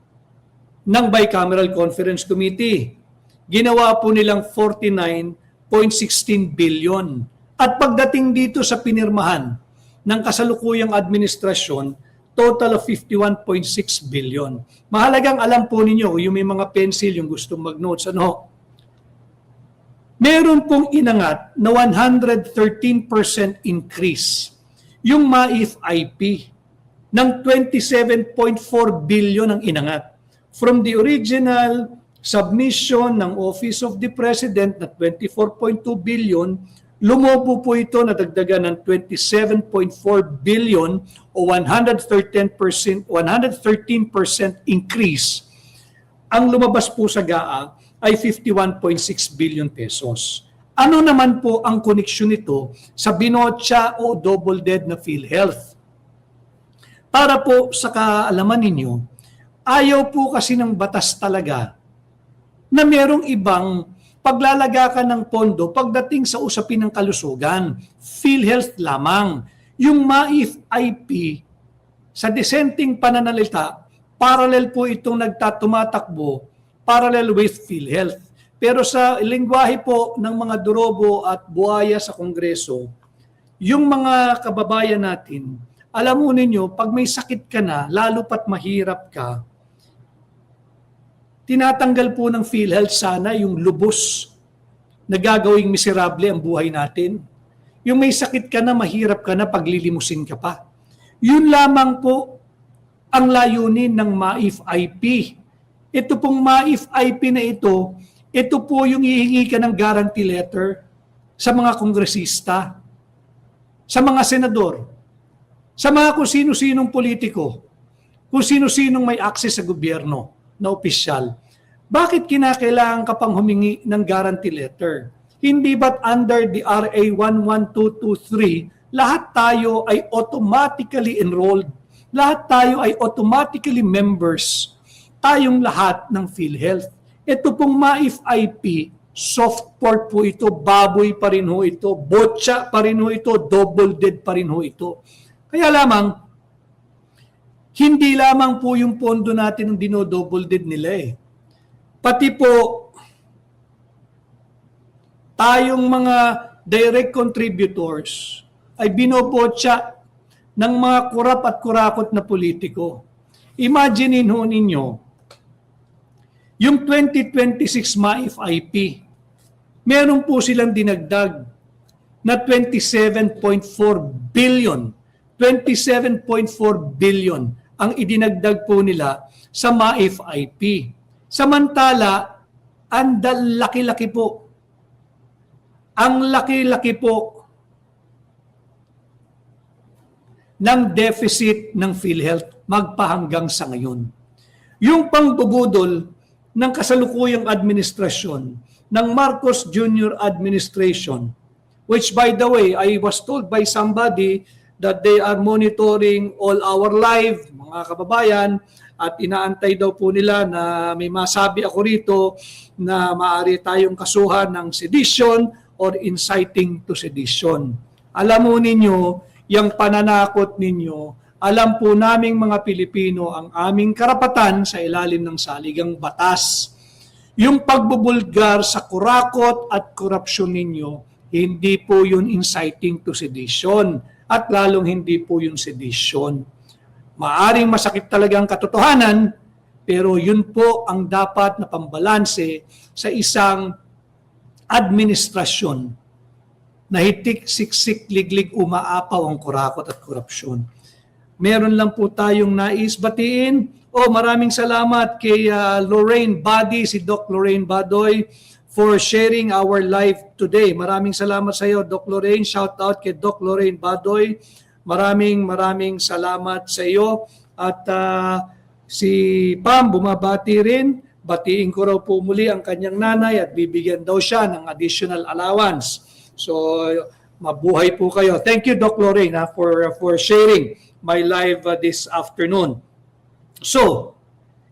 [SPEAKER 5] ng Bicameral Conference Committee. Ginawa po nilang 49.16 billion. At pagdating dito sa pinirmahan ng kasalukuyang administrasyon, total of 51.6 billion. Mahalagang alam po ninyo, yung may mga pencil, yung gustong mag-notes, meron pong inangat na 113% increase yung MAIF-IP ng 27.4 billion ang inangat. From the original submission ng Office of the President na 24.2 billion, lumobo po ito na dagdagan ng 27.4 billion o 113% increase. Ang lumabas po sa GAA ay 51.6 billion pesos. Ano naman po ang koneksyon nito sa binotsa o double dead na PhilHealth? Para po sa kaalaman ninyo, ayaw po kasi ng batas talaga na merong ibang paglalaga ka ng pondo pagdating sa usapin ng kalusugan. PhilHealth lamang. Yung MAIF-IP, sa dissenting pananalita, parallel po itong tumatakbo, parallel with PhilHealth. Pero sa lingwahe po ng mga durobo at buhaya sa Kongreso, yung mga kababayan natin, alam mo ninyo, pag may sakit ka na, lalo pat mahirap ka, tinatanggal po ng PhilHealth sana yung lubos na gagawing miserable ang buhay natin. Yung may sakit ka na, mahirap ka na, paglilimusin ka pa. Yun lamang po ang layunin ng MAIF-IP. Ito pong MAIF-IP na ito po yung hihingi ka ng guarantee letter sa mga kongresista, sa mga senador, sa mga kung sino-sinong politiko, kung sino-sinong may access sa gobyerno na opisyal. Bakit kinakailangan ka pang humingi ng guarantee letter? Hindi ba't under the RA 11223, lahat tayo ay automatically enrolled, lahat tayo ay automatically members, tayong lahat ng PhilHealth. Ito pong MAIF-IP, soft pork po ito, baboy pa rin ho ito, botsa pa rin ho ito, double dead pa rin ho ito. Kaya lamang, hindi lamang po yung pondo natin ang dino-double dead nila eh. Pati po, tayong mga direct contributors, ay binobotya ng mga kurap at kurakot na politiko. Imaginin ho ninyo, yung 2026 MAIF-IP, meron po silang dinagdag na 27.4 billion. 27.4 billion ang idinagdag po nila sa MAIF-IP. Samantala, ang laki-laki po. Ang laki-laki po ng deficit ng PhilHealth magpahanggang sa ngayon. Yung pangbubudol ng kasalukuyang administrasyon ng Marcos Jr. administration, which by the way, I was told by somebody that they are monitoring all our live, mga kababayan, at inaantay daw po nila na may masabi ako rito na maaari tayong kasuhan ng sedition or inciting to sedition. Alam mo ninyo, yung pananakot ninyo, alam po naming mga Pilipino ang aming karapatan sa ilalim ng saligang batas. Yung pagbubulgar sa kurakot at korupsyon ninyo, hindi po yun inciting to sedition at lalong hindi po yun sedition. Maaring masakit talaga ang katotohanan, pero yun po ang dapat na pambalanse sa isang administrasyon na hitik, siksik, liglig, umaapaw ang kurakot at korupsyon. Meron lang po tayong nais batiin. Maraming salamat kay Lorraine Badi, si Doc Lorraine Badoy, for sharing our live today. Maraming salamat sa iyo, Doc Lorraine. Shout out kay Doc Lorraine Badoy. Maraming salamat sa iyo. At si Pam bumabati rin. Batiin ko raw po muli ang kanyang nanay at bibigyan daw siya ng additional allowance. So, mabuhay po kayo. Thank you, Doc Lorraine, for sharing my live this afternoon. So,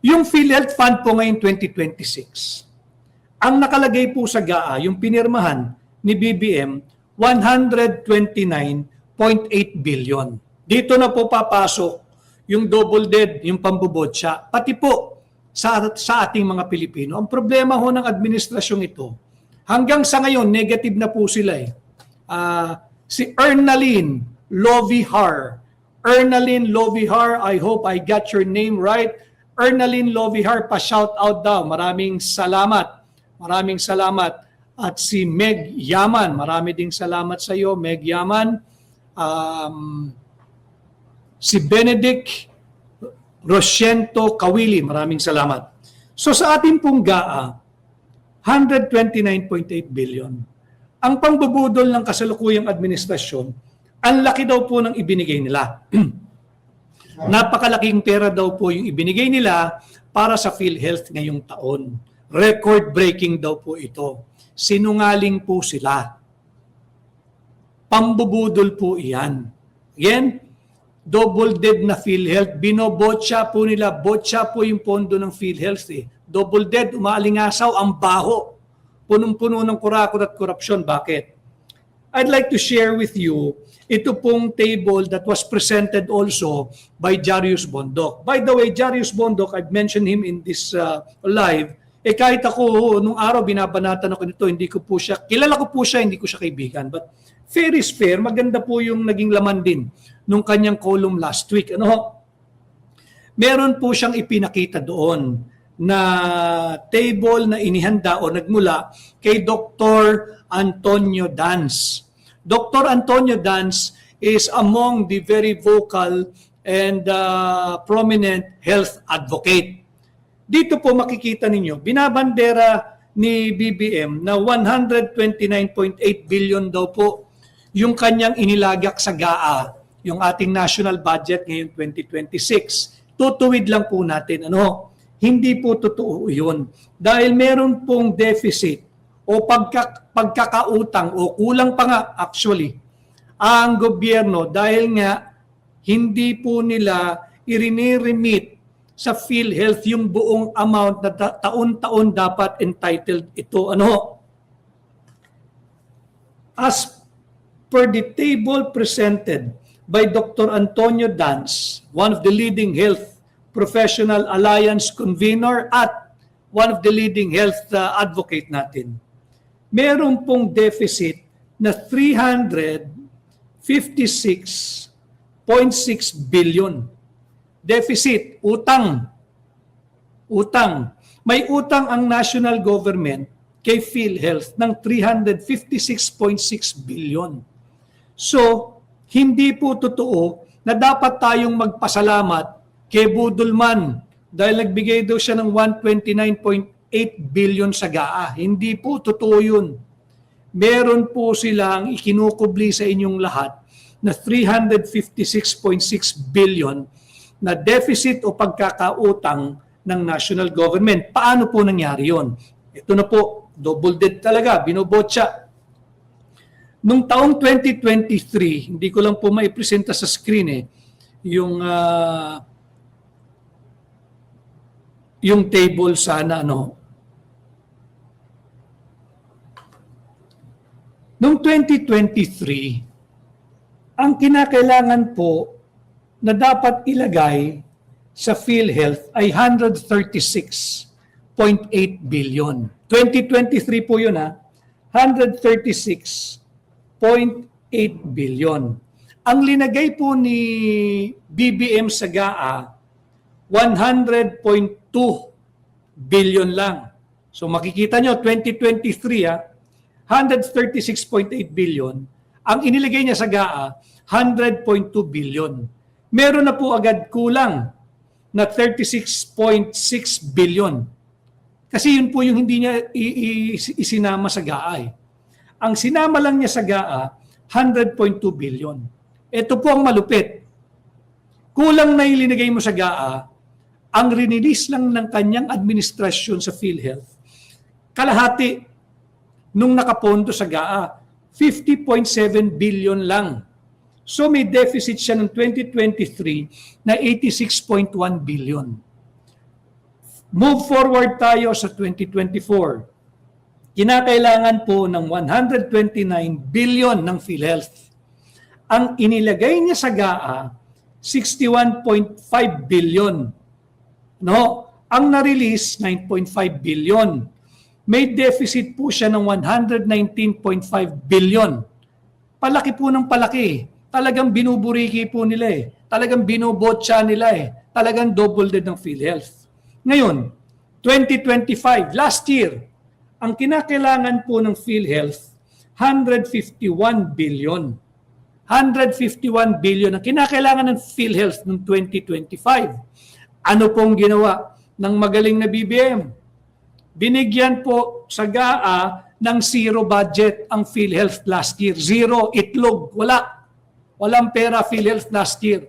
[SPEAKER 5] yung PhilHealth Fund po ngayon 2026, ang nakalagay po sa GAA, yung pinirmahan ni BBM, 129.8 billion. Dito na po papasok yung double dead, yung pambubotsa, pati po sa ating mga Pilipino. Ang problema ho ng administrasyong ito, hanggang sa ngayon, negative na po sila eh. Si Ernaline Lovihar, I hope I got your name right. Ernaline Lovihar, pa-shout out daw. Maraming salamat. At si Meg Yaman, marami ding salamat sa iyo, Meg Yaman. Si Benedict Rosiento Kawili, maraming salamat. So sa ating pong GAA, 129.8 billion. Ang pangbubudol ng kasalukuyang administrasyon, ang laki daw po ng ibinigay nila. Napakalaking pera daw po yung ibinigay nila para sa PhilHealth ngayong taon. Record-breaking daw po ito. Sinungaling po sila. Pambubudol po iyan. Again, double dead na PhilHealth. Binobotsa po nila. Botsa po yung pondo ng PhilHealth eh. Double dead, umaalingasaw, ang baho. Punong-puno ng kurakot at korupsyon. Bakit? I'd like to share with you ito pong table that was presented also by Jarius Bondok. By the way, Jarius Bondok, I've mentioned him in this live. Kahit ako, nung araw binabanatan ako nito, hindi ko po siya, kilala ko po siya, hindi ko siya kaibigan. But fair is fair, maganda po yung naging laman din nung kanyang column last week. Meron po siyang ipinakita doon na table na inihanda o nagmula kay Dr. Antonio Dans. Dr. Antonio Dans is among the very vocal and prominent health advocate. Dito po makikita ninyo, binabandera ni BBM na 129.8 billion daw po yung kanyang inilagak sa GAA, yung ating national budget ngayon 2026. Tutuwid lang po natin, hindi po totoo yun. Dahil meron pong deficit o pagkakautang o kulang pa nga actually ang gobyerno dahil nga hindi po nila iriniremit sa PhilHealth yung buong amount na taon-taon dapat entitled ito. As per the table presented by Dr. Antonio Dans, one of the leading health professional alliance convener at one of the leading health advocate natin, meron pong deficit na 56.6 billion. Deficit, utang. May utang ang national government kay PhilHealth ng 356.6 billion. So, hindi po totoo na dapat tayong magpasalamat kay Budulman dahil nagbigay daw siya ng 129.8 billion sa GAA. Hindi po totoo yun. Meron po silang ikinukubli sa inyong lahat na 356.6 billion na deficit o pagkakautang ng national government. Paano po nangyari yun? Ito na po, double dead talaga, binobotsa. Nung taong 2023, hindi ko lang po maipresenta sa screen yung table sana Noong 2023, ang kinakailangan po na dapat ilagay sa PhilHealth ay 136.8 billion. 2023 po yun 136.8 billion. Ang linagay po ni BBM sa GAA, 100.2 billion lang. So makikita nyo, 2023 136.8 billion. Ang inilagay niya sa GAA, 100.2 billion. Meron na po agad kulang na 36.6 billion. Kasi yun po yung hindi niya isinama sa GAA. Ang sinama lang niya sa GAA, 100.2 billion. Ito po ang malupit. Kulang na ilinagay mo sa GAA, ang rinilis lang ng kanyang administrasyon sa PhilHealth, kalahati nung nakapondo sa GAA, 50.7 billion lang. So may deficit siya ng 2023 na 86.1 billion. Move forward tayo sa 2024. Kinakailangan po ng 129 billion ng PhilHealth. Ang inilagay niya sa GAA, 61.5 billion. No? Ang na-release, 9.5 billion. May deficit po siya ng 119.5 billion. Palaki po ng palaki. Talagang binuburiki po nila Talagang binubotsa nila Talagang double dead ng PhilHealth. Ngayon, 2025, last year, ang kinakailangan po ng PhilHealth, 151 billion. 151 billion ang kinakailangan ng PhilHealth noong 2025. Ano pong ginawa ng magaling na BBM? Binigyan po sa GAA ng zero budget ang PhilHealth last year. Zero, itlog, wala. Walang pera PhilHealth last year.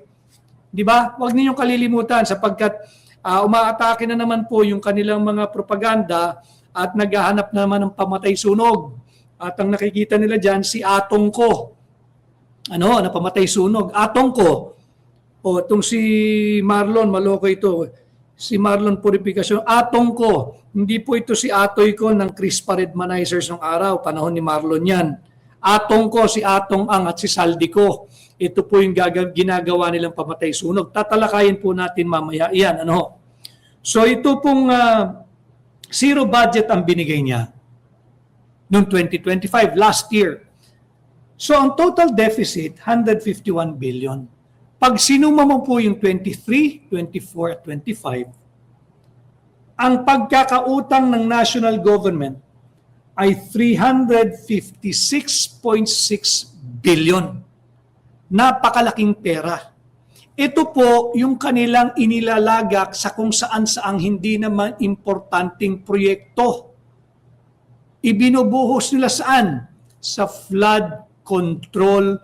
[SPEAKER 5] Di ba? Huwag ninyong kalilimutan sapagkat umaatake na naman po yung kanilang mga propaganda at naghahanap naman ng pamatay sunog. At ang nakikita nila dyan, si Atong Ko. Na pamatay sunog. Atong Ko. O, itong si Marlon, maloko ito. Si Marlon Purificación. Atong Ko. Hindi po ito si Atoy Ko ng Crispa Redmanizers ng araw. Panahon ni Marlon yan. Atong Ko, si Atong Ang at si Saldi Ko. Ito po yung ginagawa nilang pamatay sunog. Tatalakayin po natin mamaya yan. So ito pong zero budget ang binigay niya noong 2025, last year. So ang total deficit, 151 billion. Pag sinuma mo po yung 23, 24, at 25, ang pagkakautang ng national government ay 356.6 billion. Napakalaking pera. Ito po yung kanilang inilalagak sa kung saan-saang hindi naman importanteng proyekto. Ibinubuhos nila saan? Sa flood control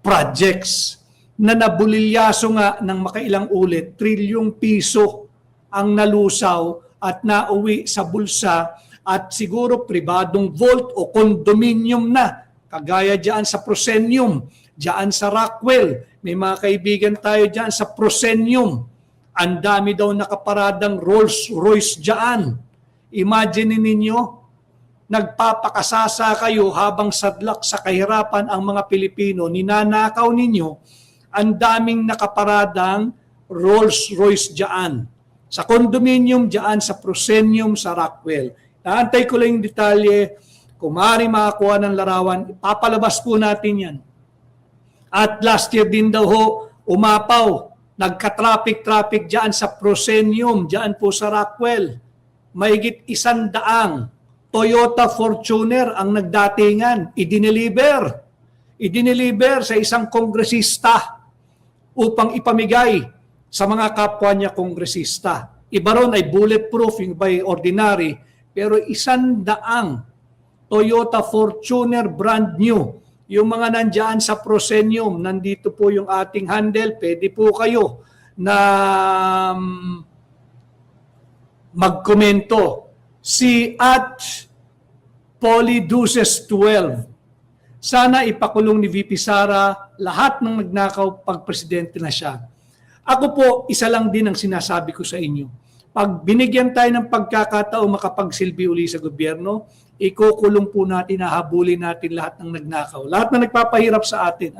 [SPEAKER 5] projects na nabulilyaso nga ng makailang ulit, trilyong piso ang nalusaw at nauwi sa bulsa at siguro pribadong vault o condominium na, kagaya dyan sa Proscenium, dyan sa Rockwell. May mga kaibigan tayo dyan sa Proscenium. Ang dami daw nakaparadang Rolls Royce dyan. Imagine ninyo, nagpapakasasa kayo habang sadlak sa kahirapan ang mga Pilipino, ninanakaw ninyo, ang daming nakaparadang Rolls Royce dyan. Sa condominium dyan, sa Proscenium, sa Rockwell. Naantay ko lang yung detalye. Kung maaari makakuha ng larawan, papalabas po natin yan. At last year din daw ho, umapaw, nagka-traffic dyan sa Proscenium, dyan po sa Rockwell. Mahigit 100 Toyota Fortuner ang nagdatingan, idineliver sa isang kongresista upang ipamigay sa mga kapwa niya kongresista. Iba ron ay bulletproof, yung by ordinary, pero 100 Toyota Fortuner brand new. Yung mga nandyan sa Proscenium, nandito po yung ating handle, pwede po kayo na magkomento. Si @Polyduces12. Sana ipakulong ni VP Sara lahat ng nagnakaw pag presidente na siya. Ako po, isa lang din ang sinasabi ko sa inyo. Pag binigyan tayo ng pagkakataong makapagsilbi uli sa gobyerno, ikukulong po natin, hahabulin natin lahat ng nagnakaw. Lahat na nagpapahirap sa atin.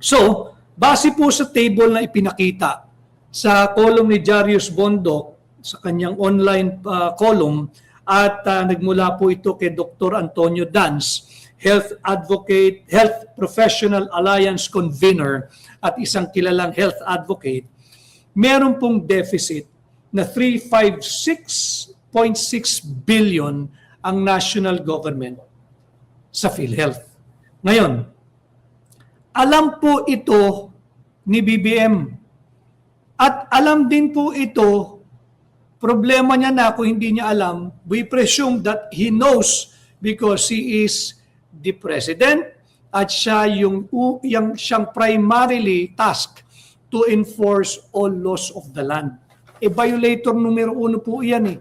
[SPEAKER 5] So, base po sa table na ipinakita sa column ni Jarius Bondok, sa kanyang online column, at nagmula po ito kay Dr. Antonio Dans, health advocate, health professional alliance convener, at isang kilalang health advocate, meron pong deficit na 356.6 billion ang national government sa PhilHealth. Ngayon, alam po ito ni BBM at alam din po ito, problema niya na kung hindi niya alam, we presume that he knows because he is the president at siya yung siyang primarily task to enforce all laws of the land. Violator numero 1 po yan .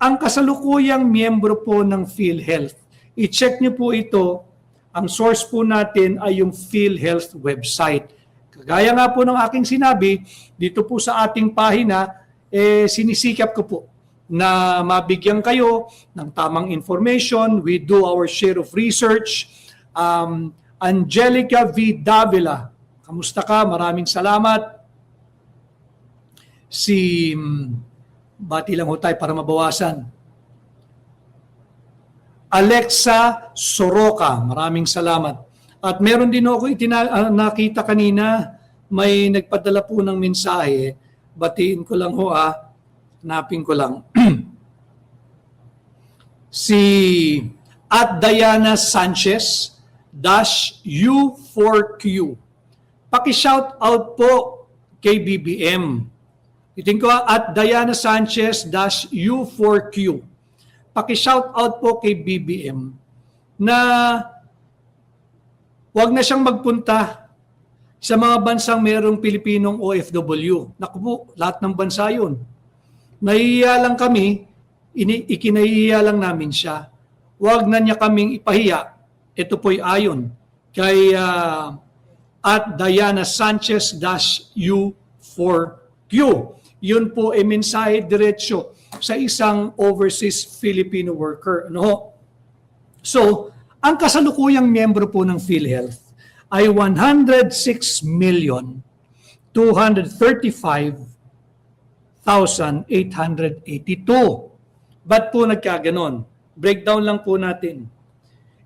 [SPEAKER 5] Ang kasalukuyang miyembro po ng PhilHealth, i-check niyo po ito, ang source po natin ay yung PhilHealth website. Kagaya nga po ng aking sinabi, dito po sa ating pahina, sinisikap ko po na mabigyan kayo ng tamang information. We do our share of research. Angelica V. Davila, kamusta ka? Maraming salamat. Bati lang ho tayo para mabawasan. Alexa Soroka, maraming salamat. At meron din ako nakita kanina, may nagpadala po ng mensahe. Batiin ko lang ho hanapin ko lang. Si @Diana Sanchez -U4Q. Paki-shout out po kay BBM. Itin ko @Diana Sanchez -U4Q. Paki-shout out po kay BBM na wag na siyang magpunta sa mga bansang mayroong Pilipinong OFW. Naku po, lahat ng bansa yun. Nahihiya lang kami, ikinahihiya lang namin siya. Wag na niya kaming ipahiya. Ito po'y ayon kay @Diana Sanchez -U4Q. Yun po ay mensahe diretsyo sa isang overseas Filipino worker. So, ang kasalukuyang miyembro po ng PhilHealth ay 106,235,882. Ba't po nagkaganon? Breakdown lang po natin.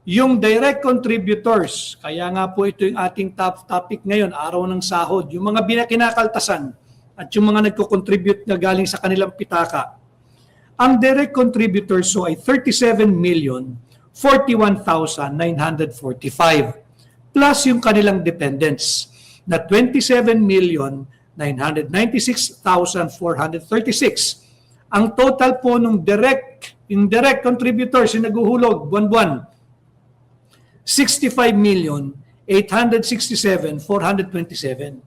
[SPEAKER 5] Yung direct contributors, kaya nga po ito yung ating top topic ngayon, araw ng sahod, yung mga kinakaltasan at yung mga nagko-contribute na galing sa kanilang pitaka. Ang direct contributors so ay 37,041,945 plus yung kanilang dependents na 27,996,436. Ang total po ng indirect contributors yung naguhulog buwan-buwan, 65,867,427.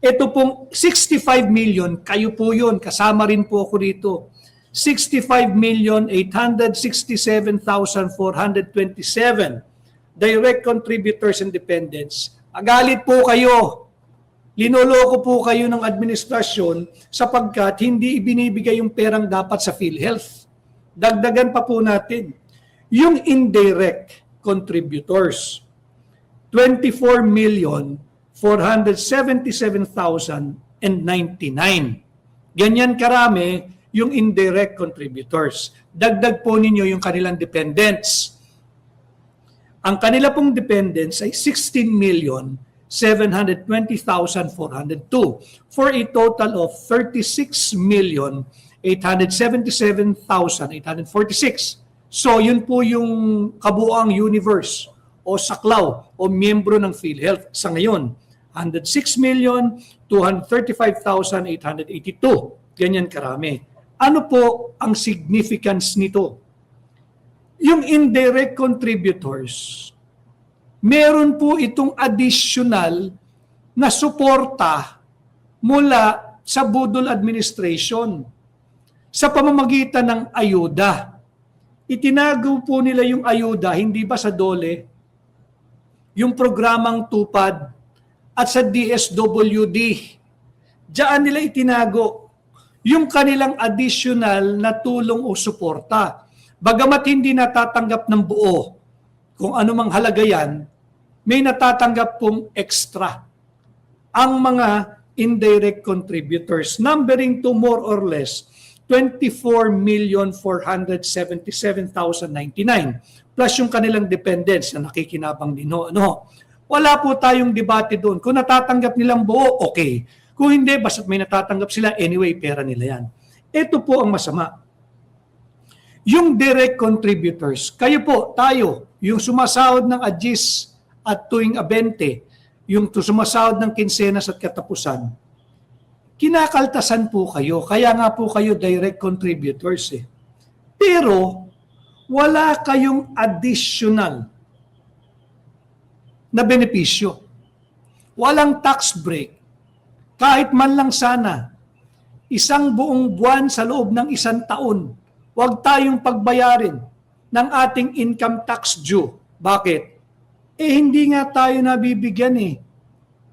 [SPEAKER 5] Ito pong 65 million, kayo po yun, kasama rin po ako dito. 65,867,427 direct contributors and dependents. Agalit po kayo. Linoloko po kayo ng administrasyon sapagkat hindi ibinibigay yung perang dapat sa PhilHealth. Dagdagan pa po natin. Yung indirect contributors, 24,477,099. Ganyan karami yung indirect contributors. Dagdag po ninyo yung kanilang dependents. Ang kanila pong dependents ay 16,720,402 for a total of 36,877,846. So yun po yung kabuuang universe o saklaw o miyembro ng PhilHealth sa ngayon. 106,235,882. Ganyan karami. Ano po ang significance nito? Yung indirect contributors, meron po itong additional na suporta mula sa budol administration sa pamamagitan ng ayuda. Itinago po nila yung ayuda, hindi ba sa DOLE, yung programang TUPAD at sa DSWD. Diyan nila itinago yung kanilang additional na tulong o suporta. Bagamat hindi natatanggap ng buo kung anumang halaga yan, may natatanggap pong extra ang mga indirect contributors, numbering to more or less 24,477,099 plus yung kanilang dependents na nakikinabang din. No? Wala po tayong debate doon. Kung natatanggap nilang buo, okay. Kung hindi, basta't may natatanggap sila, anyway, pera nila yan. Ito po ang masama. Yung direct contributors, kayo po, tayo, yung sumasahod ng AGIS at tuwing abente, yung sumasahod ng kinsenas at katapusan, kinakaltasan po kayo. Kaya nga po kayo direct contributors eh. Pero, wala kayong additional na benepisyo. Walang tax break. Kahit man lang sana, isang buong buwan sa loob ng isang taon, huwag tayong pagbayarin ng ating income tax due. Bakit? Hindi nga tayo nabibigyan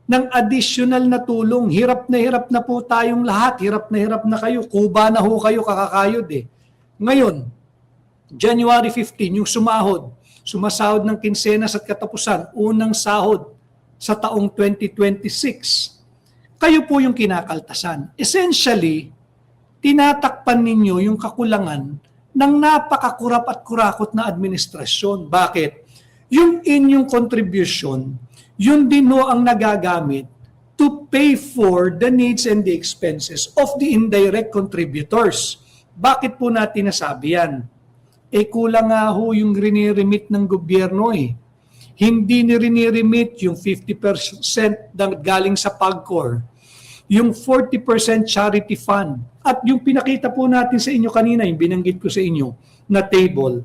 [SPEAKER 5] ng additional na tulong. Hirap na po tayong lahat. Hirap na kayo. Kuba na ho kayo kakakayod Ngayon, January 15, yung sumasahod ng kinsenas at katapusan, unang sahod sa taong 2026. Kayo po yung kinakaltasan. Essentially, tinatakpan ninyo yung kakulangan ng napakakurap at kurakot na administrasyon. Bakit? Yung inyong contribution, yun din ho ang nagagamit to pay for the needs and the expenses of the indirect contributors. Bakit po natin nasabi yan? Kulang nga ho yung riniremit ng gobyerno Hindi riniremit yung 50% na galing sa PAGCOR, yung 40% charity fund, at yung pinakita po natin sa inyo kanina, yung binanggit ko sa inyo na table.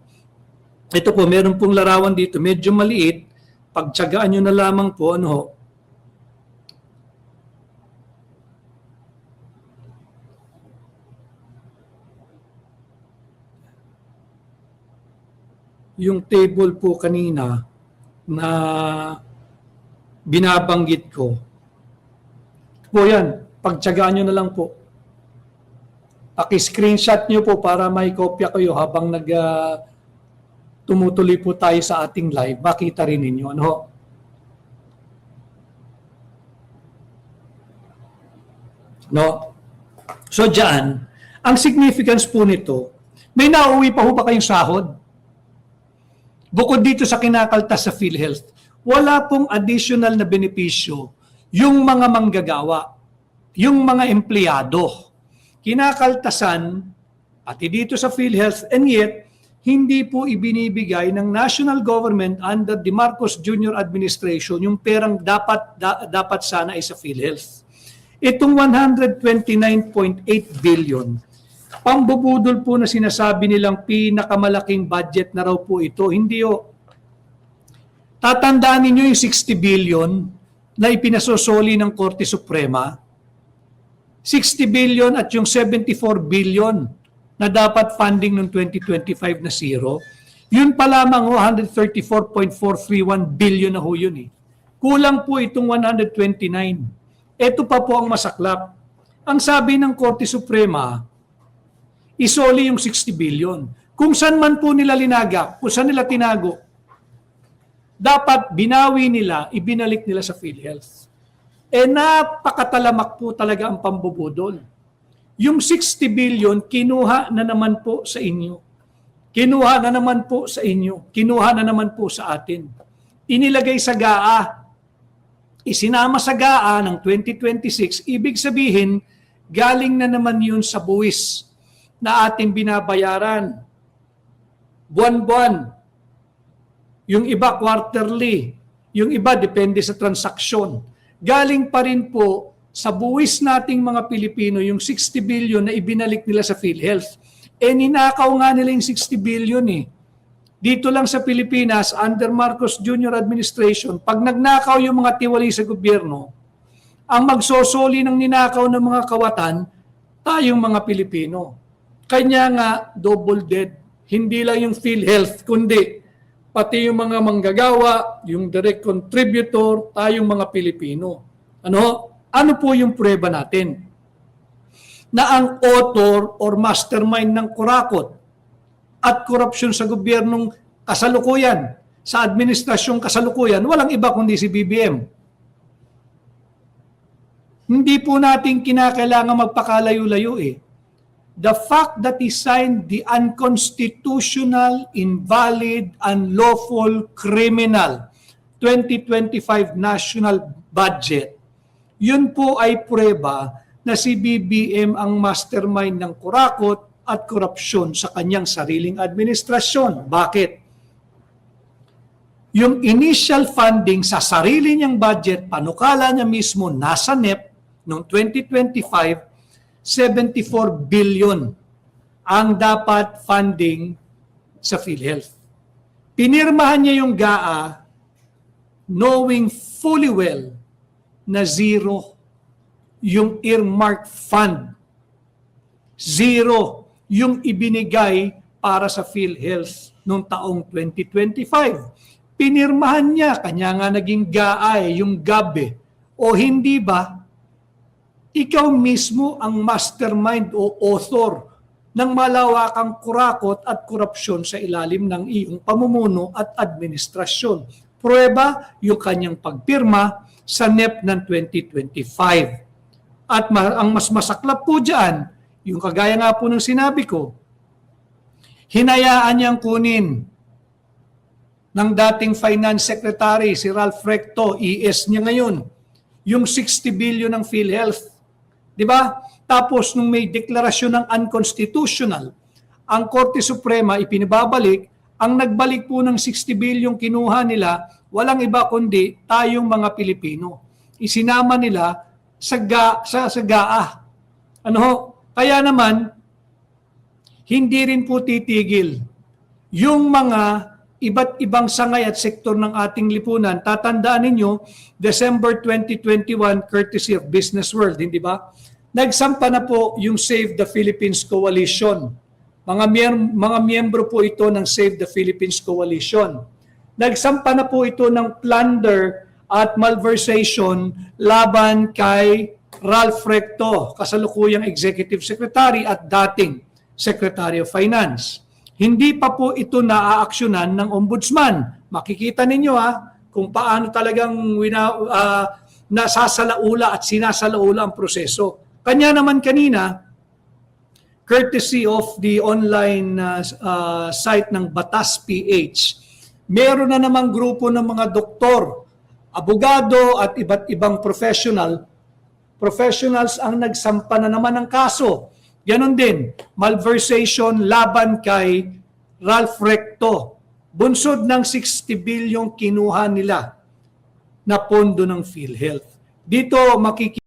[SPEAKER 5] Ito po, meron pong larawan dito, medyo maliit, pagtsagaan nyo na lamang po, yung table po kanina na binabanggit ko. Po yan, pagtsagaan nyo na lang po. Paki-screenshot nyo po para may kopya kayo habang tumutuloy po tayo sa ating live. Makita rin ninyo. So dyan, ang significance po nito, may nauwi pa ho ba kayong sahod? Bukod dito sa kinakaltas sa PhilHealth, wala pong additional na benepisyo yung mga manggagawa, yung mga empleyado. Kinakaltasan, pati dito sa PhilHealth, and yet, hindi po ibinibigay ng national government under the Marcos Jr. administration yung perang dapat sana ay sa PhilHealth. Itong 129.8 billion, pambubudol po na sinasabi nilang pinakamalaking budget na raw po ito. Hindi o. Tatandaan ninyo yung 60 billion na ipinasosoli ng Korte Suprema. 60 billion at yung 74 billion na dapat funding ng 2025 na zero. Yun pa lamang 134.431 billion na ho yun Kulang po itong 129. Ito pa po ang masaklap. Ang sabi ng Korte Suprema, isoli yung 60 billion. Kung saan man po nila linagak, kung saan nila tinago, dapat binawi nila, ibinalik nila sa PhilHealth. Napakatalamak po talaga ang pambubudol. Yung 60 billion, kinuha na naman po sa inyo. Kinuha na naman po sa inyo. Kinuha na naman po sa atin. Inilagay sa GAA. Isinama sa GAA ng 2026. Ibig sabihin, galing na naman yun sa buwis na ating binabayaran. Buwan-buwan. Yung iba quarterly. Yung iba depende sa transaksyon. Galing pa rin po sa buwis nating mga Pilipino yung 60 billion na ibinalik nila sa PhilHealth. Ninakaw nga nila yung 60 billion eh. Dito lang sa Pilipinas, under Marcos Jr. administration, pag nagnakaw yung mga tiwali sa gobyerno, ang magsosoli ng ninakaw ng mga kawatan, tayong mga Pilipino. Kanya nga, double dead. Hindi lang yung PhilHealth, kundi pati yung mga manggagawa, yung direct contributor, tayong mga Pilipino. Ano po yung prueba natin? Na ang author or mastermind ng kurakot at korupsyon sa gobyernong kasalukuyan, sa administrasyong kasalukuyan, walang iba kundi si BBM. Hindi po natin kinakailangan magpakalayo-layo eh. The fact that he signed the unconstitutional, invalid, unlawful, criminal 2025 national budget, yun po ay prueba na si BBM ang mastermind ng kurakot at korupsyon sa kanyang sariling administrasyon. Bakit? Yung initial funding sa sarili niyang budget, panukala niya mismo nasa NEP noong 2025, 74 billion ang dapat funding sa PhilHealth. Pinirmahan niya yung GAA knowing fully well na zero yung earmark fund. Zero yung ibinigay para sa PhilHealth noong taong 2025. Pinirmahan niya, kanya nga naging GAA yung GAB. O hindi ba, ikaw mismo ang mastermind o author ng malawakang kurakot at korupsyon sa ilalim ng iyong pamumuno at administrasyon. Prueba yung kanyang pagpirma sa NEP ng 2025. At ang mas masaklap po dyan, yung kagaya nga po ng sinabi ko, hinayaan niyang kunin ng dating Finance Secretary, si Ralph Recto, ES niya ngayon, yung 60 billion ng PhilHealth. Di ba? Tapos nung may deklarasyon ng unconstitutional, ang Korte Suprema ipinababalik, ang nagbalik po ng 60 billion kinuha nila, walang iba kundi tayong mga Pilipino. Isinama nila sa GAA. Kaya naman, hindi rin po titigil yung mga iba't ibang sangay at sektor ng ating lipunan. Tatandaan ninyo, December 2021, courtesy of Business World, hindi ba? Nagsampa na po yung Save the Philippines Coalition. Mga miyembro po ito ng Save the Philippines Coalition. Nagsampa na po ito ng plunder at malversation laban kay Ralph Recto, kasalukuyang Executive Secretary at dating Secretary of Finance. Hindi pa po ito naaaksyonan ng Ombudsman. Makikita ninyo kung paano talagang nasasalaula at sinasalaula ang proseso. Kanya naman kanina, courtesy of the online site ng Batas PH, meron na namang grupo ng mga doktor, abogado at iba't ibang professionals ang nagsampa na naman ng kaso. Ganon din, malversation laban kay Ralph Recto. Bunsod ng 60 billion kinuha nila na pondo ng PhilHealth. Dito makikita